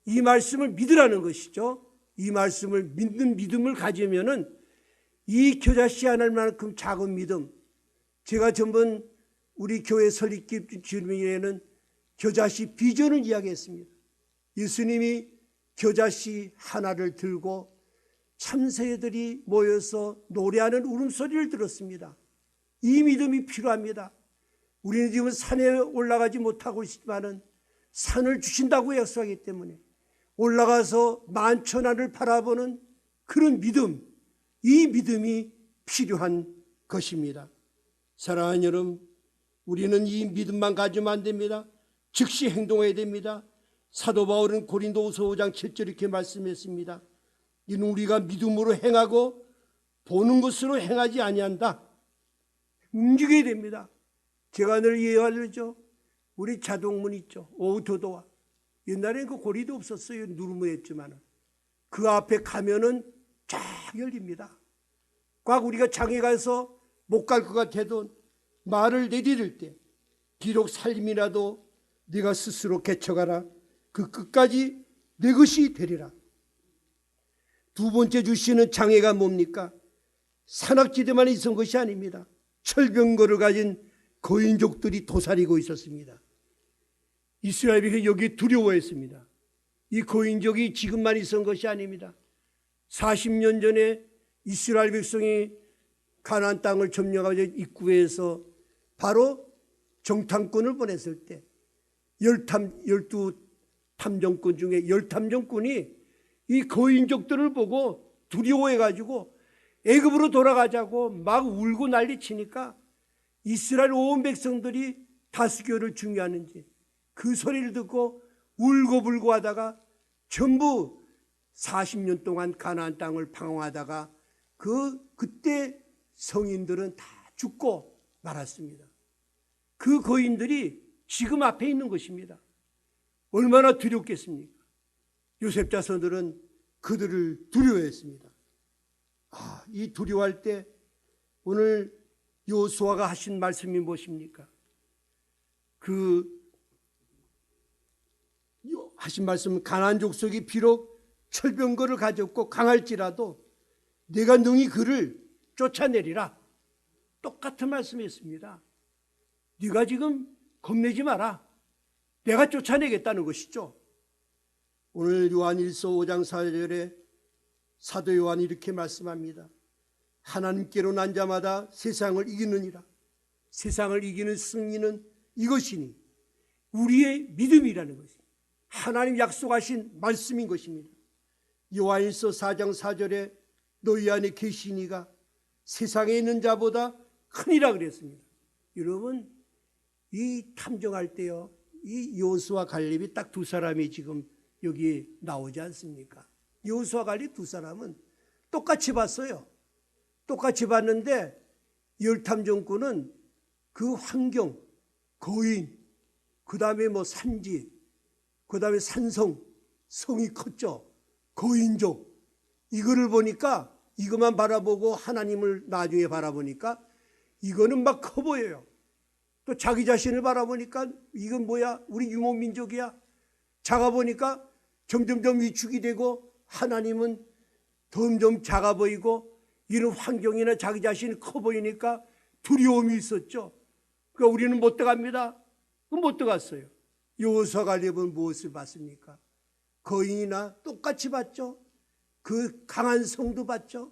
Speaker 1: 이 말씀을 믿으라는 것이죠. 이 말씀을 믿는 믿음을 가지면은 이 겨자씨 하나만큼 작은 믿음. 제가 전번 우리 교회 설립기 주일에는 겨자씨 비전을 이야기했습니다. 예수님이 겨자씨 하나를 들고 참새들이 모여서 노래하는 울음소리를 들었습니다. 이 믿음이 필요합니다. 우리는 지금 산에 올라가지 못하고 있지만은 산을 주신다고 약속하기 때문에 올라가서 만천하를 바라보는 그런 믿음, 이 믿음이 필요한 것입니다. 사랑하는 여러분, 우리는 이 믿음만 가지면 안 됩니다. 즉시 행동해야 됩니다. 사도 바울은 고린도후서 5장 7절 이렇게 말씀했습니다. 이는 우리가 믿음으로 행하고 보는 것으로 행하지 아니한다. 움직여야 됩니다. 제가 늘 이해하죠. 우리 자동문 있죠. 오토도어. 옛날에는 그 고리도 없었어요. 누르면 했지만 그 앞에 가면은 쫙 열립니다. 꽉 우리가 장에 가서 못 갈 것 같아도 말을 내디딜 때 비록 살림이라도 네가 스스로 개척하라. 그 끝까지 내 것이 되리라. 두 번째 주시는 장애가 뭡니까? 산악지대만 있었던 것이 아닙니다. 철병거를 가진 거인족들이 도사리고 있었습니다. 이스라엘이 여기 두려워했습니다. 이 거인족이 지금만 있었던 것이 아닙니다. 40년 전에 이스라엘 백성이 가나안 땅을 점령하고 입구에서 바로 정탐꾼을 보냈을 때 12 탐정꾼 중에 10탐정꾼이 이 거인족들을 보고 두려워해가지고 애굽으로 돌아가자고 막 울고 난리치니까 이스라엘 온 백성들이 다스교를 중요하는지 그 소리를 듣고 울고불고 하다가 전부 40년 동안 가나안 땅을 방황하다가 그때 성인들은 다 죽고 말았습니다. 그 거인들이 지금 앞에 있는 것입니다. 얼마나 두렵겠습니까? 요셉 자손들은 그들을 두려워했습니다. 이 두려워할 때 오늘 여호수아가 하신 말씀이 무엇입니까? 하신 말씀은 가나안 족속이 비록 철병거를 가졌고 강할지라도 내가 능히 그를 쫓아내리라. 똑같은 말씀이었습니다. 네가 지금 겁내지 마라. 내가 쫓아내겠다는 것이죠. 오늘 요한일서 5장 4절에 사도 요한이 이렇게 말씀합니다. 하나님께로 난 자마다 세상을 이기느니라. 세상을 이기는 승리는 이것이니 우리의 믿음이라는 것입니다. 하나님 약속하신 말씀인 것입니다. 요한일서 4장 4절에 너희 안에 계시니가 세상에 있는 자보다 크니라 그랬습니다. 여러분, 이 탐정할 때요, 이 여호수아 갈렙이 딱 두 사람이 지금 여기 나오지 않습니까? 여호수아 갈렙 두 사람은 똑같이 봤어요. 똑같이 봤는데 열탐정꾼은 그 환경, 거인, 그 다음에 산지, 그 다음에 산성, 성이 컸죠. 거인족. 이거를 보니까 이것만 바라보고 하나님을 나중에 바라보니까 이거는 막 커 보여요. 또 자기 자신을 바라보니까 이건 뭐야? 우리 유목민족이야. 작아 보니까 점점점 위축이 되고 하나님은 점점 작아 보이고 이런 환경이나 자기 자신이 커 보이니까 두려움이 있었죠. 그러니까 우리는 못 들어갑니다. 못 들어갔어요. 여호수아 갈렙은 무엇을 봤습니까? 거인이나 똑같이 봤죠. 그 강한 성도 봤죠.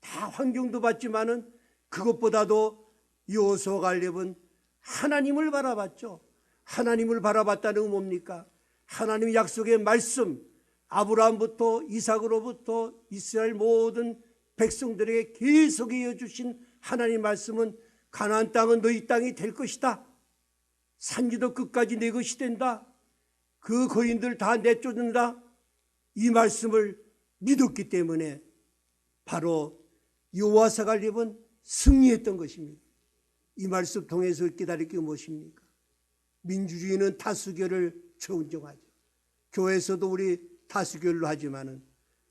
Speaker 1: 다 환경도 봤지만은 그것보다도 여호수아 갈렙은 하나님을 바라봤죠. 하나님을 바라봤다는 건 뭡니까? 하나님 약속의 말씀, 아브라함부터 이삭으로부터 이스라엘 모든 백성들에게 계속 이어주신 하나님 말씀은 가나안 땅은 너희 땅이 될 것이다. 산지도 끝까지 내 것이 된다. 그 거인들 다 내쫓는다. 이 말씀을 믿었기 때문에 바로 여호와사가 입은 승리했던 것입니다. 이 말씀 통해서 깨달을 게 무엇입니까? 민주주의는 다수결을 존중하죠. 교회에서도 우리 다수결로 하지만은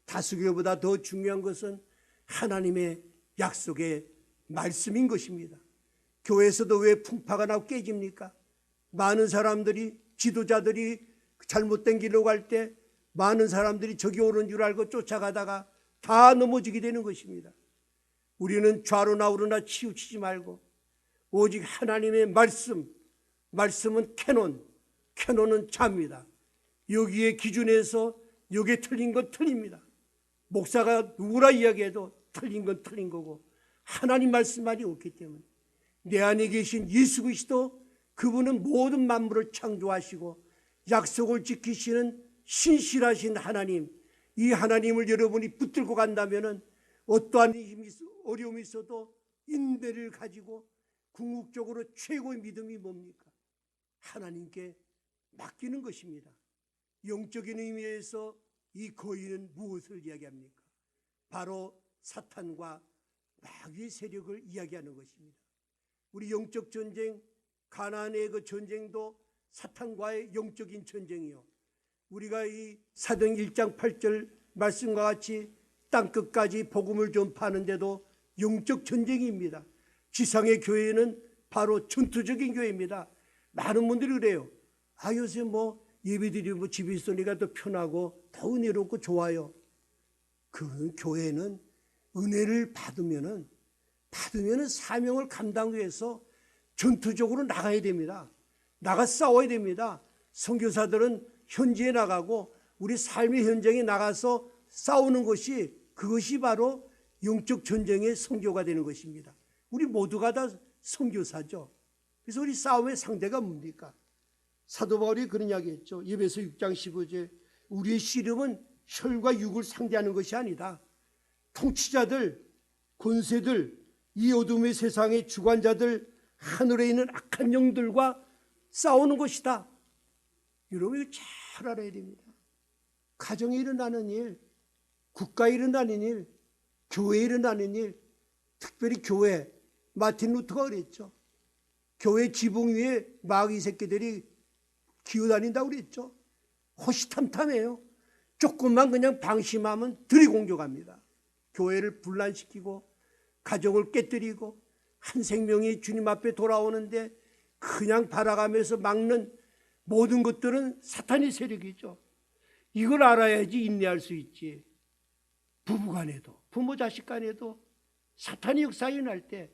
Speaker 1: 다수결보다 더 중요한 것은 하나님의 약속의 말씀인 것입니다. 교회에서도 왜 풍파가 나고 깨집니까? 많은 사람들이, 지도자들이 잘못된 길로 갈 때 많은 사람들이 저기 옳은 줄 알고 쫓아가다가 다 넘어지게 되는 것입니다. 우리는 좌로나 우로나 치우치지 말고 오직 하나님의 말씀은 캐논은 자입니다. 여기에 기준에서 여기에 틀린 건 틀립니다. 목사가 누구라 이야기해도 틀린 건 틀린 거고 하나님 말씀만이 옳기 때문에 내 안에 계신 예수 그리스도, 그분은 모든 만물을 창조하시고 약속을 지키시는 신실하신 하나님, 이 하나님을 여러분이 붙들고 간다면 어떠한 어려움이 있어도 인내를 가지고 궁극적으로 최고의 믿음이 뭡니까? 하나님께 맡기는 것입니다. 영적인 의미에서 이 거인은 무엇을 이야기합니까? 바로 사탄과 마귀의 세력을 이야기하는 것입니다. 우리 영적 전쟁, 가나안의 그 전쟁도 사탄과의 영적인 전쟁이요, 우리가 이 사도행 1장 8절 말씀과 같이 땅끝까지 복음을 전파하는데도 영적 전쟁입니다. 지상의 교회는 바로 전투적인 교회입니다. 많은 분들이 그래요. 요새 예배드리고 집에 있으니까 더 편하고 더 은혜롭고 좋아요. 그 교회는 은혜를 받으면은 사명을 감당하기 위해서 전투적으로 나가야 됩니다. 나가 싸워야 됩니다. 선교사들은 현지에 나가고 우리 삶의 현장에 나가서 싸우는 것이, 그것이 바로 영적 전쟁의 선교가 되는 것입니다. 우리 모두가 다 선교사죠. 그래서 우리 싸움의 상대가 뭡니까? 사도 바울이 그런 이야기했죠. 에베소 6장 15절, 우리의 씨름은 혈과 육을 상대하는 것이 아니다. 통치자들, 권세들, 이 어둠의 세상의 주관자들, 하늘에 있는 악한 영들과 싸우는 것이다. 여러분 이거 잘 알아야 됩니다. 가정에 일어나는 일, 국가에 일어나는 일, 교회에 일어나는 일, 특별히 교회, 마틴 루터가 그랬죠. 교회 지붕 위에 마귀 새끼들이 기어다닌다고 그랬죠. 호시탐탐해요. 조금만 그냥 방심하면 들이공격합니다. 교회를 분란시키고 가정을 깨뜨리고 한 생명이 주님 앞에 돌아오는데 그냥 바라가면서 막는 모든 것들은 사탄의 세력이죠. 이걸 알아야지 인내할 수 있지. 부부간에도, 부모 자식 간에도 사탄의 역사가 일어날 때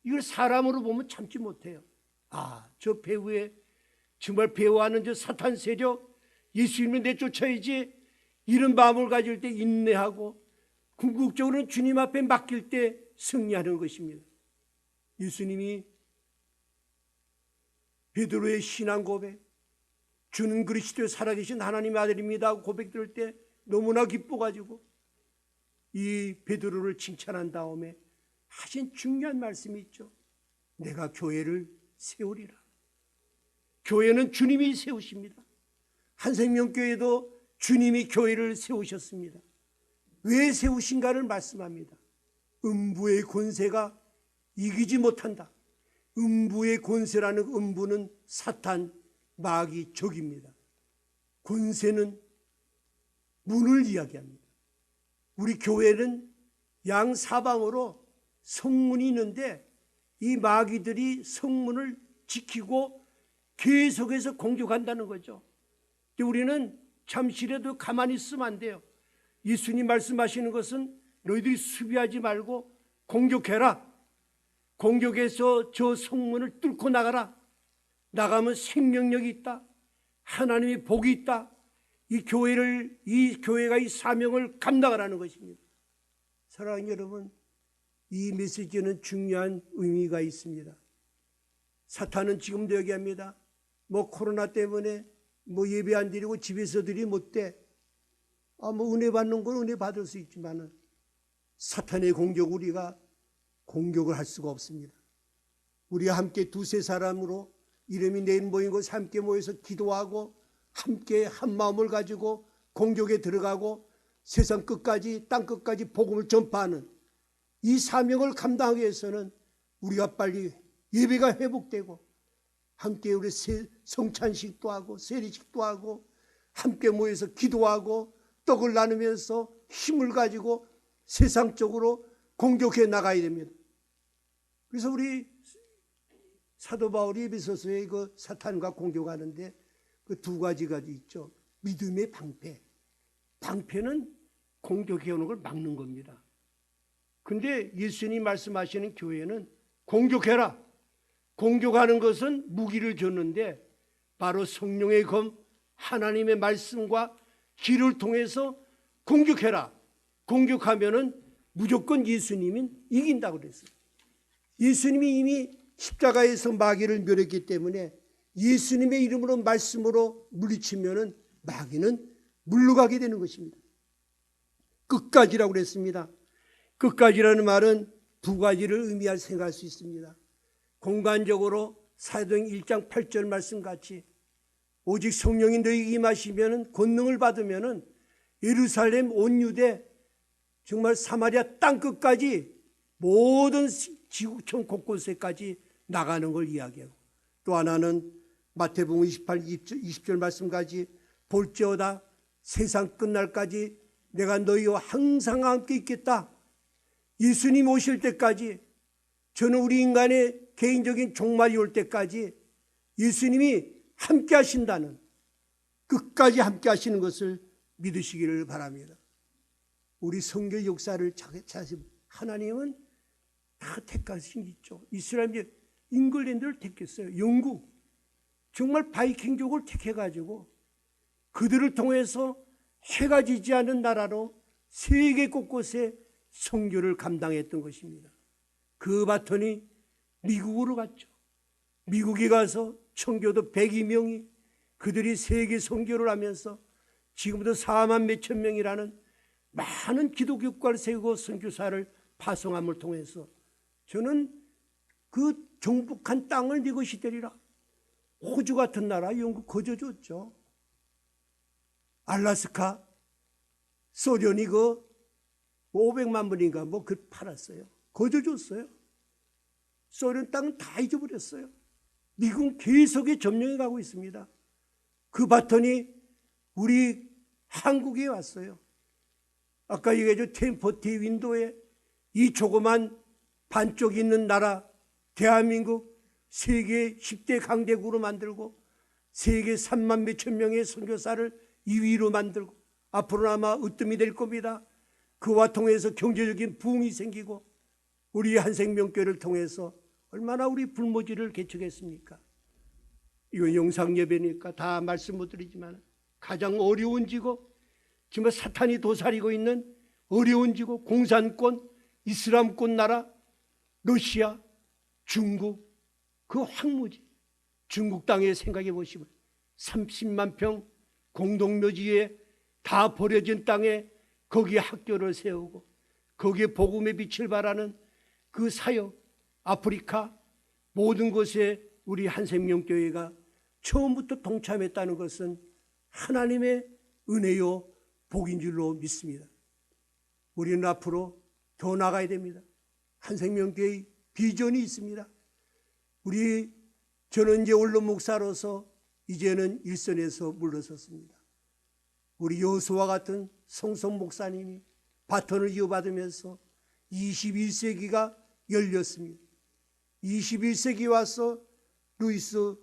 Speaker 1: 이걸 사람으로 보면 참지 못해요. 저 배우의 정말 배우하는 저 사탄 세력, 예수님을 내쫓아야지. 이런 마음을 가질 때 인내하고 궁극적으로는 주님 앞에 맡길 때 승리하는 것입니다. 예수님이 베드로의 신앙 고백, 주는 그리스도의 살아계신 하나님의 아들입니다 하고 고백 들을 때 너무나 기뻐가지고 이 베드로를 칭찬한 다음에 하신 중요한 말씀이 있죠. 내가 교회를 세우리라. 교회는 주님이 세우십니다. 한생명교회도 주님이 교회를 세우셨습니다. 왜 세우신가를 말씀합니다. 음부의 권세가 이기지 못한다. 음부의 권세라는 음부는 사탄, 마귀, 적입니다. 권세는 문을 이야기합니다. 우리 교회는 양사방으로 성문이 있는데 이 마귀들이 성문을 지키고 계속해서 공격한다는 거죠. 우리는 잠시라도 가만히 있으면 안 돼요. 예수님 말씀하시는 것은 너희들이 수비하지 말고 공격해라. 공격해서 저 성문을 뚫고 나가라. 나가면 생명력이 있다. 하나님의 복이 있다. 이 교회가 이 사명을 감당하라는 것입니다. 사랑하는 여러분, 이 메시지는 중요한 의미가 있습니다. 사탄은 지금도 얘기합니다. 코로나 때문에 예배 안 드리고 집에서 드리면 못돼. 은혜 받는 건 은혜 받을 수 있지만은 사탄의 공격, 우리가 공격을 할 수가 없습니다. 우리가 함께 두세 사람으로 이름이 내 모인 곳에 함께 모여서 기도하고 함께 한 마음을 가지고 공격에 들어가고 세상 끝까지 땅 끝까지 복음을 전파하는 이 사명을 감당하기 위해서는 우리가 빨리 예배가 회복되고 함께 우리 성찬식도 하고 세례식도 하고 함께 모여서 기도하고 떡을 나누면서 힘을 가지고 세상적으로 공격해 나가야 됩니다. 그래서 우리 사도 바울이 에베소서에 그 사탄과 공격하는데 그 두 가지가 있죠. 믿음의 방패. 방패는 공격해오는 걸 막는 겁니다. 근데 예수님 말씀하시는 교회는 공격해라. 공격하는 것은 무기를 줬는데 바로 성령의 검 하나님의 말씀과 길을 통해서 공격해라. 공격하면은 무조건 예수님은 이긴다고 그랬어요. 예수님이 이미 십자가에서 마귀를 멸했기 때문에 예수님의 이름으로 말씀으로 물리치면은 마귀는 물러가게 되는 것입니다. 끝까지라고 그랬습니다. 끝까지라는 말은 두 가지를 의미할 생각할 수 있습니다. 공간적으로 사도행 1장 8절 말씀같이 오직 성령이 너희에게 임하시면 권능을 받으면 예루살렘 온 유대 정말 사마리아 땅끝까지 모든 지구촌 곳곳에까지 나가는 걸 이야기하고 또 하나는 마태복음 28, 20절 말씀까지 볼지어다 세상 끝날까지 내가 너희와 항상 함께 있겠다. 예수님 오실 때까지 저는 우리 인간의 개인적인 종말이 올 때까지 예수님이 함께 하신다는 끝까지 함께 하시는 것을 믿으시기를 바랍니다. 우리 성교 역사를 자세히 하나님은 다 택하신 게 있죠. 이스라엘이 잉글랜드를 택했어요. 영국 정말 바이킹족을 택해가지고 그들을 통해서 해가 지지 않은 나라로 세계 곳곳에 선교를 감당했던 것입니다. 그 바톤이 미국으로 갔죠. 미국에 가서 청교도 102명이 그들이 세계 선교를 하면서 지금도 4만 몇천 명이라는 많은 기독교 국가를 세우고 선교사를 파송함을 통해서 저는 그 정복한 땅을 네 것이 되리라. 호주 같은 나라 영국 거저줬죠. 알라스카 소련이 그 500만 분인가 그 팔았어요. 거저줬어요. 소련 땅은 다 잊어버렸어요. 미국은 계속에 점령해 가고 있습니다. 그 바톤이 우리 한국에 왔어요. 아까 얘기했죠. 템포티 윈도에 이 조그만 반쪽 있는 나라 대한민국 세계 10대 강대국으로 만들고 세계 3만 몇천 명의 선교사를 2위로 만들고 앞으로는 아마 으뜸이 될 겁니다. 그와 통해서 경제적인 부흥이 생기고 우리 한생명교회를 통해서 얼마나 우리 불모지를 개척했습니까? 이거 영상 예배니까 다 말씀 못 드리지만 가장 어려운 지고 지금 사탄이 도사리고 있는 어려운 지고 공산권, 이슬람권 나라, 러시아, 중국 그 황무지 중국 땅에 생각해 보시면 30만 평 공동묘지에 다 버려진 땅에 거기에 학교를 세우고 거기에 복음의 빛을 발하는 그 사역 아프리카 모든 곳에 우리 한생명교회가 처음부터 동참했다는 것은 하나님의 은혜요 복인 줄로 믿습니다. 우리는 앞으로 더 나가야 됩니다. 한생명교회의 비전이 있습니다. 저는 이제 원로 목사로서 이제는 일선에서 물러섰습니다. 우리 여호수아와 같은 성성 목사님이 바톤을 이어받으면서 21세기가 열렸습니다. 21세기 와서 루이스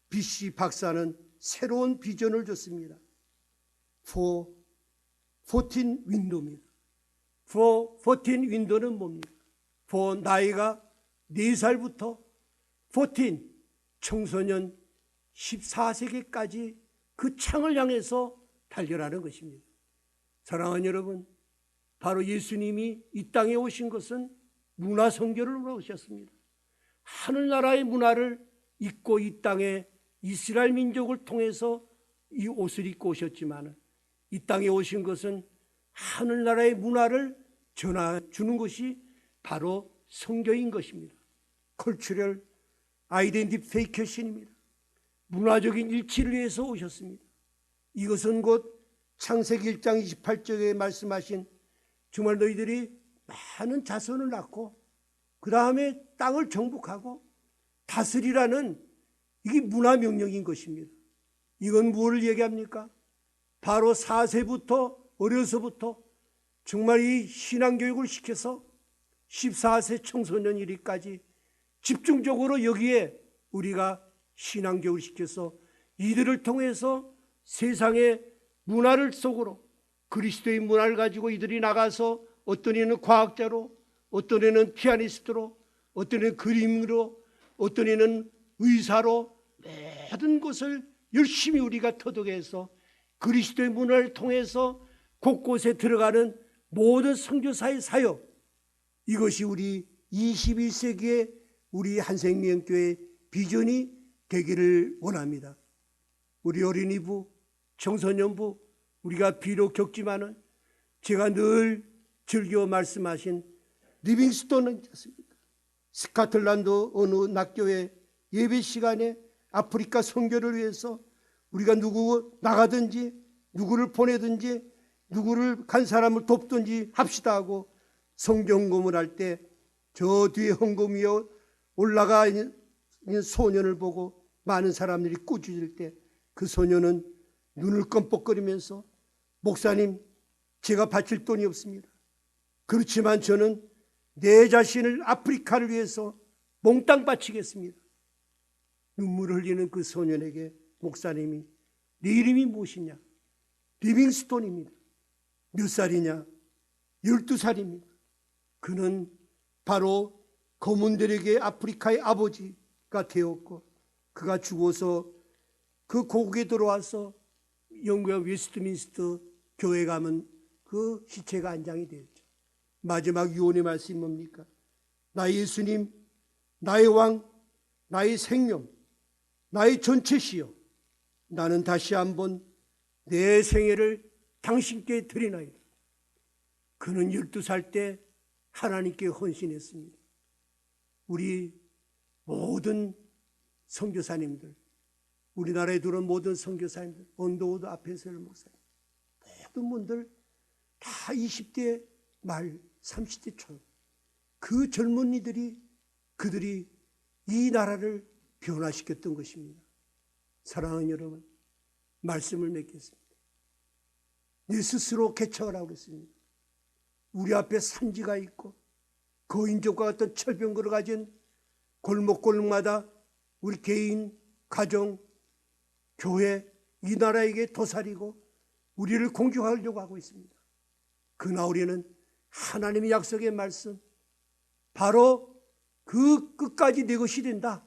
Speaker 1: BC 박사는 새로운 비전을 줬습니다. For 14 윈도입니다. For 14 윈도는 뭡니까? For 나이가 4살부터 14 청소년 14세기까지 그 창을 향해서 달려라는 것입니다. 사랑하는 여러분, 바로 예수님이 이 땅에 오신 것은 문화 선교를 위해 오셨습니다. 하늘나라의 문화를 입고 이 땅에 이스라엘 민족을 통해서 이 옷을 입고 오셨지만 이 땅에 오신 것은 하늘나라의 문화를 전해주는 것이 바로 선교인 것입니다. 컬처럴 아이덴티피케이션입니다. 문화적인 일치를 위해서 오셨습니다. 이것은 곧 창세기 1장 28절에 말씀하신 정말 너희들이 많은 자손을 낳고 그 다음에 땅을 정복하고 다스리라는 이게 문화명령인 것입니다. 이건 무엇을 얘기합니까? 바로 4세부터 어려서부터 정말 이 신앙교육을 시켜서 14세 청소년 이르기까지 집중적으로 여기에 우리가 신앙교육을 시켜서 이들을 통해서 세상의 문화를 속으로 그리스도의 문화를 가지고 이들이 나가서 어떤 이는 과학자로, 어떤 이는 피아니스트로, 어떤 이는 그림으로, 어떤 이는 의사로 모든 것을 열심히 우리가 터득해서 그리스도의 문화를 통해서 곳곳에 들어가는 모든 선교사의 사역, 이것이 우리 21세기의 우리 한생명교회 비전이 되기를 원합니다. 우리 어린이부, 청소년부 우리가 비록 겪지만은 제가 늘 즐겨 말씀하신 리빙스톤은 있습니다. 스코틀랜드 어느 낙교회 예배 시간에 아프리카 선교를 위해서 우리가 누구 나가든지 누구를 보내든지 누구를 간 사람을 돕든지 합시다 하고 성경검을 할 때 저 뒤에 헌금 위에 올라가 있는 소년을 보고 많은 사람들이 꾸짖을 때 그 소년은 눈을 껌뻑거리면서 목사님, 제가 바칠 돈이 없습니다. 그렇지만 저는 내 자신을 아프리카를 위해서 몽땅 바치겠습니다. 눈물을 흘리는 그 소년에게 목사님이 네 이름이 무엇이냐? 리빙스톤입니다. 몇 살이냐? 12살입니다. 그는 바로 거문들에게 아프리카의 아버지가 되었고 그가 죽어서 그 고국에 들어와서 영국의 웨스트민스터 교회 가면 그 시체가 안장이 되었죠. 마지막 유언의 말씀이 뭡니까? 나의 예수님, 나의 왕, 나의 생명, 나의 전체시여, 나는 다시 한번 내 생애를 당신께 드리나이다. 그는 12살 때 하나님께 헌신했습니다. 우리 모든 선교사님들, 우리나라에 들어온 모든 선교사님들, 언더우드 아펜셀 목사님, 모든 분들 다 20대 말 30대 초 그 젊은이들이 그들이 이 나라를 변화시켰던 것입니다. 사랑하는 여러분, 말씀을 맺겠습니다. 내 스스로 개척을 하고 있습니다. 우리 앞에 산지가 있고 거인족과 같은 철병거를 가진 골목골목마다 우리 개인, 가정, 교회, 이 나라에게 도살이고 우리를 공격하려고 하고 있습니다. 그러나 우리는 하나님의 약속의 말씀, 바로 그 끝까지 내 것이 된다.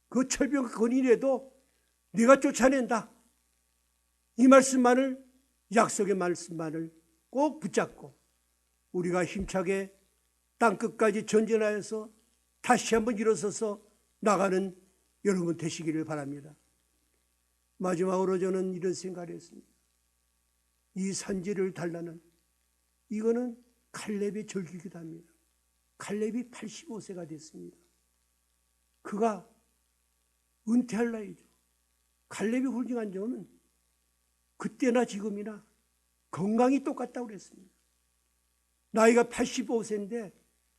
Speaker 1: 그 철병 건인이라도 네가 쫓아낸다. 이 말씀만을, 약속의 말씀만을 꼭 붙잡고 우리가 힘차게 땅끝까지 전진하여서 다시 한번 일어서서 나가는 여러분 되시기를 바랍니다. 마지막으로 저는 이런 생각을 했습니다. 이 산지를 달라는, 이거는 칼렙의 절기이기도 합니다. 칼렙이 85세가 됐습니다. 그가 은퇴할 나이죠. 칼렙이 훌륭한 점은 그때나 지금이나 건강이 똑같다고 그랬습니다. 나이가 85세인데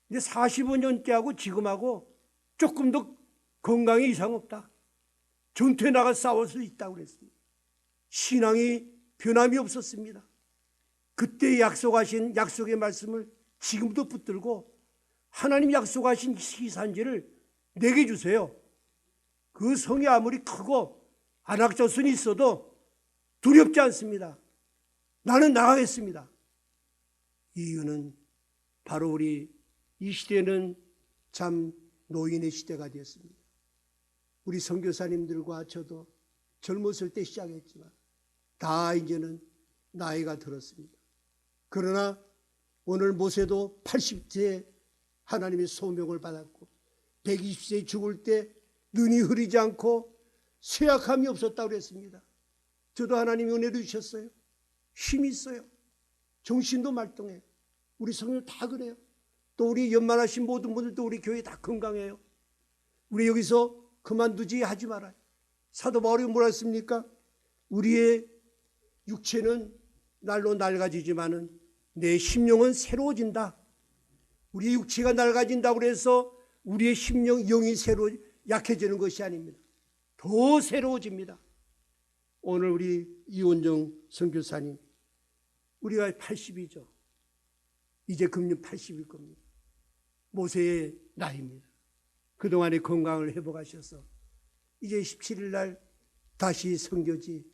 Speaker 1: 이제 45년째하고 지금하고 조금 더 건강에 이상 없다. 전투에 나가 싸울 수 있다고 그랬습니다. 신앙이 변함이 없었습니다. 그때 약속하신 약속의 말씀을 지금도 붙들고 하나님 약속하신 이 산지를 내게 주세요. 그 성이 아무리 크고 안악자손이 있어도 두렵지 않습니다. 나는 나가겠습니다. 이유는 바로 우리 이 시대는 참 노인의 시대가 되었습니다. 우리 선교사님들과 저도 젊었을 때 시작했지만 다 이제는 나이가 들었습니다. 그러나 오늘 모세도 80세에 하나님의 소명을 받았고 120세에 죽을 때 눈이 흐리지 않고 쇠약함이 없었다고 그랬습니다. 저도 하나님이 은혜를 주셨어요. 힘이 있어요. 정신도 말똥해요. 우리 성도 다 그래요. 또 우리 연만하신 모든 분들도 우리 교회 다 건강해요. 우리 여기서 그만두지 하지 말아요. 사도 바울이 뭐라 했습니까? 우리의 육체는 날로 낡아지지만은 내 심령은 새로워진다. 우리의 육체가 낡아진다고 해서 우리의 심령, 영이 약해지는 것이 아닙니다. 더 새로워집니다. 오늘 우리 이원정 선교사님, 우리가 80이죠. 이제 금년 80일 겁니다. 모세의 나이입니다. 그동안의 건강을 회복하셔서 이제 17일 날 다시 선교지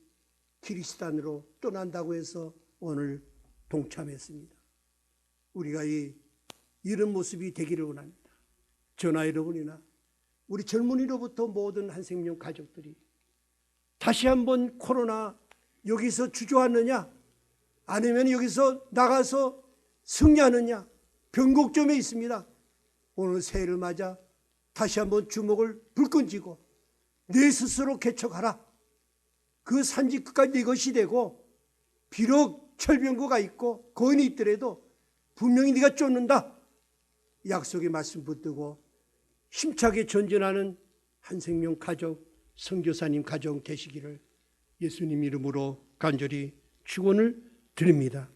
Speaker 1: 키리스탄으로 떠난다고 해서 오늘 동참했습니다. 우리가 이런 모습이 되기를 원합니다. 저나 여러분이나 우리 젊은이로부터 모든 한생명 가족들이 다시 한번 코로나 여기서 주저하느냐, 아니면 여기서 나가서 승리하느냐, 변곡점에 있습니다. 오늘 새해를 맞아 다시 한번 주먹을 불끈 쥐고 내 스스로 개척하라. 그 산지 끝까지 네 것이 되고, 비록 철병거가 있고 거인이 있더라도 분명히 네가 쫓는다. 약속의 말씀 붙들고 힘차게 전진하는 한생명 가족, 선교사님 가정 되시기를 예수님 이름으로 간절히 축원을 드립니다.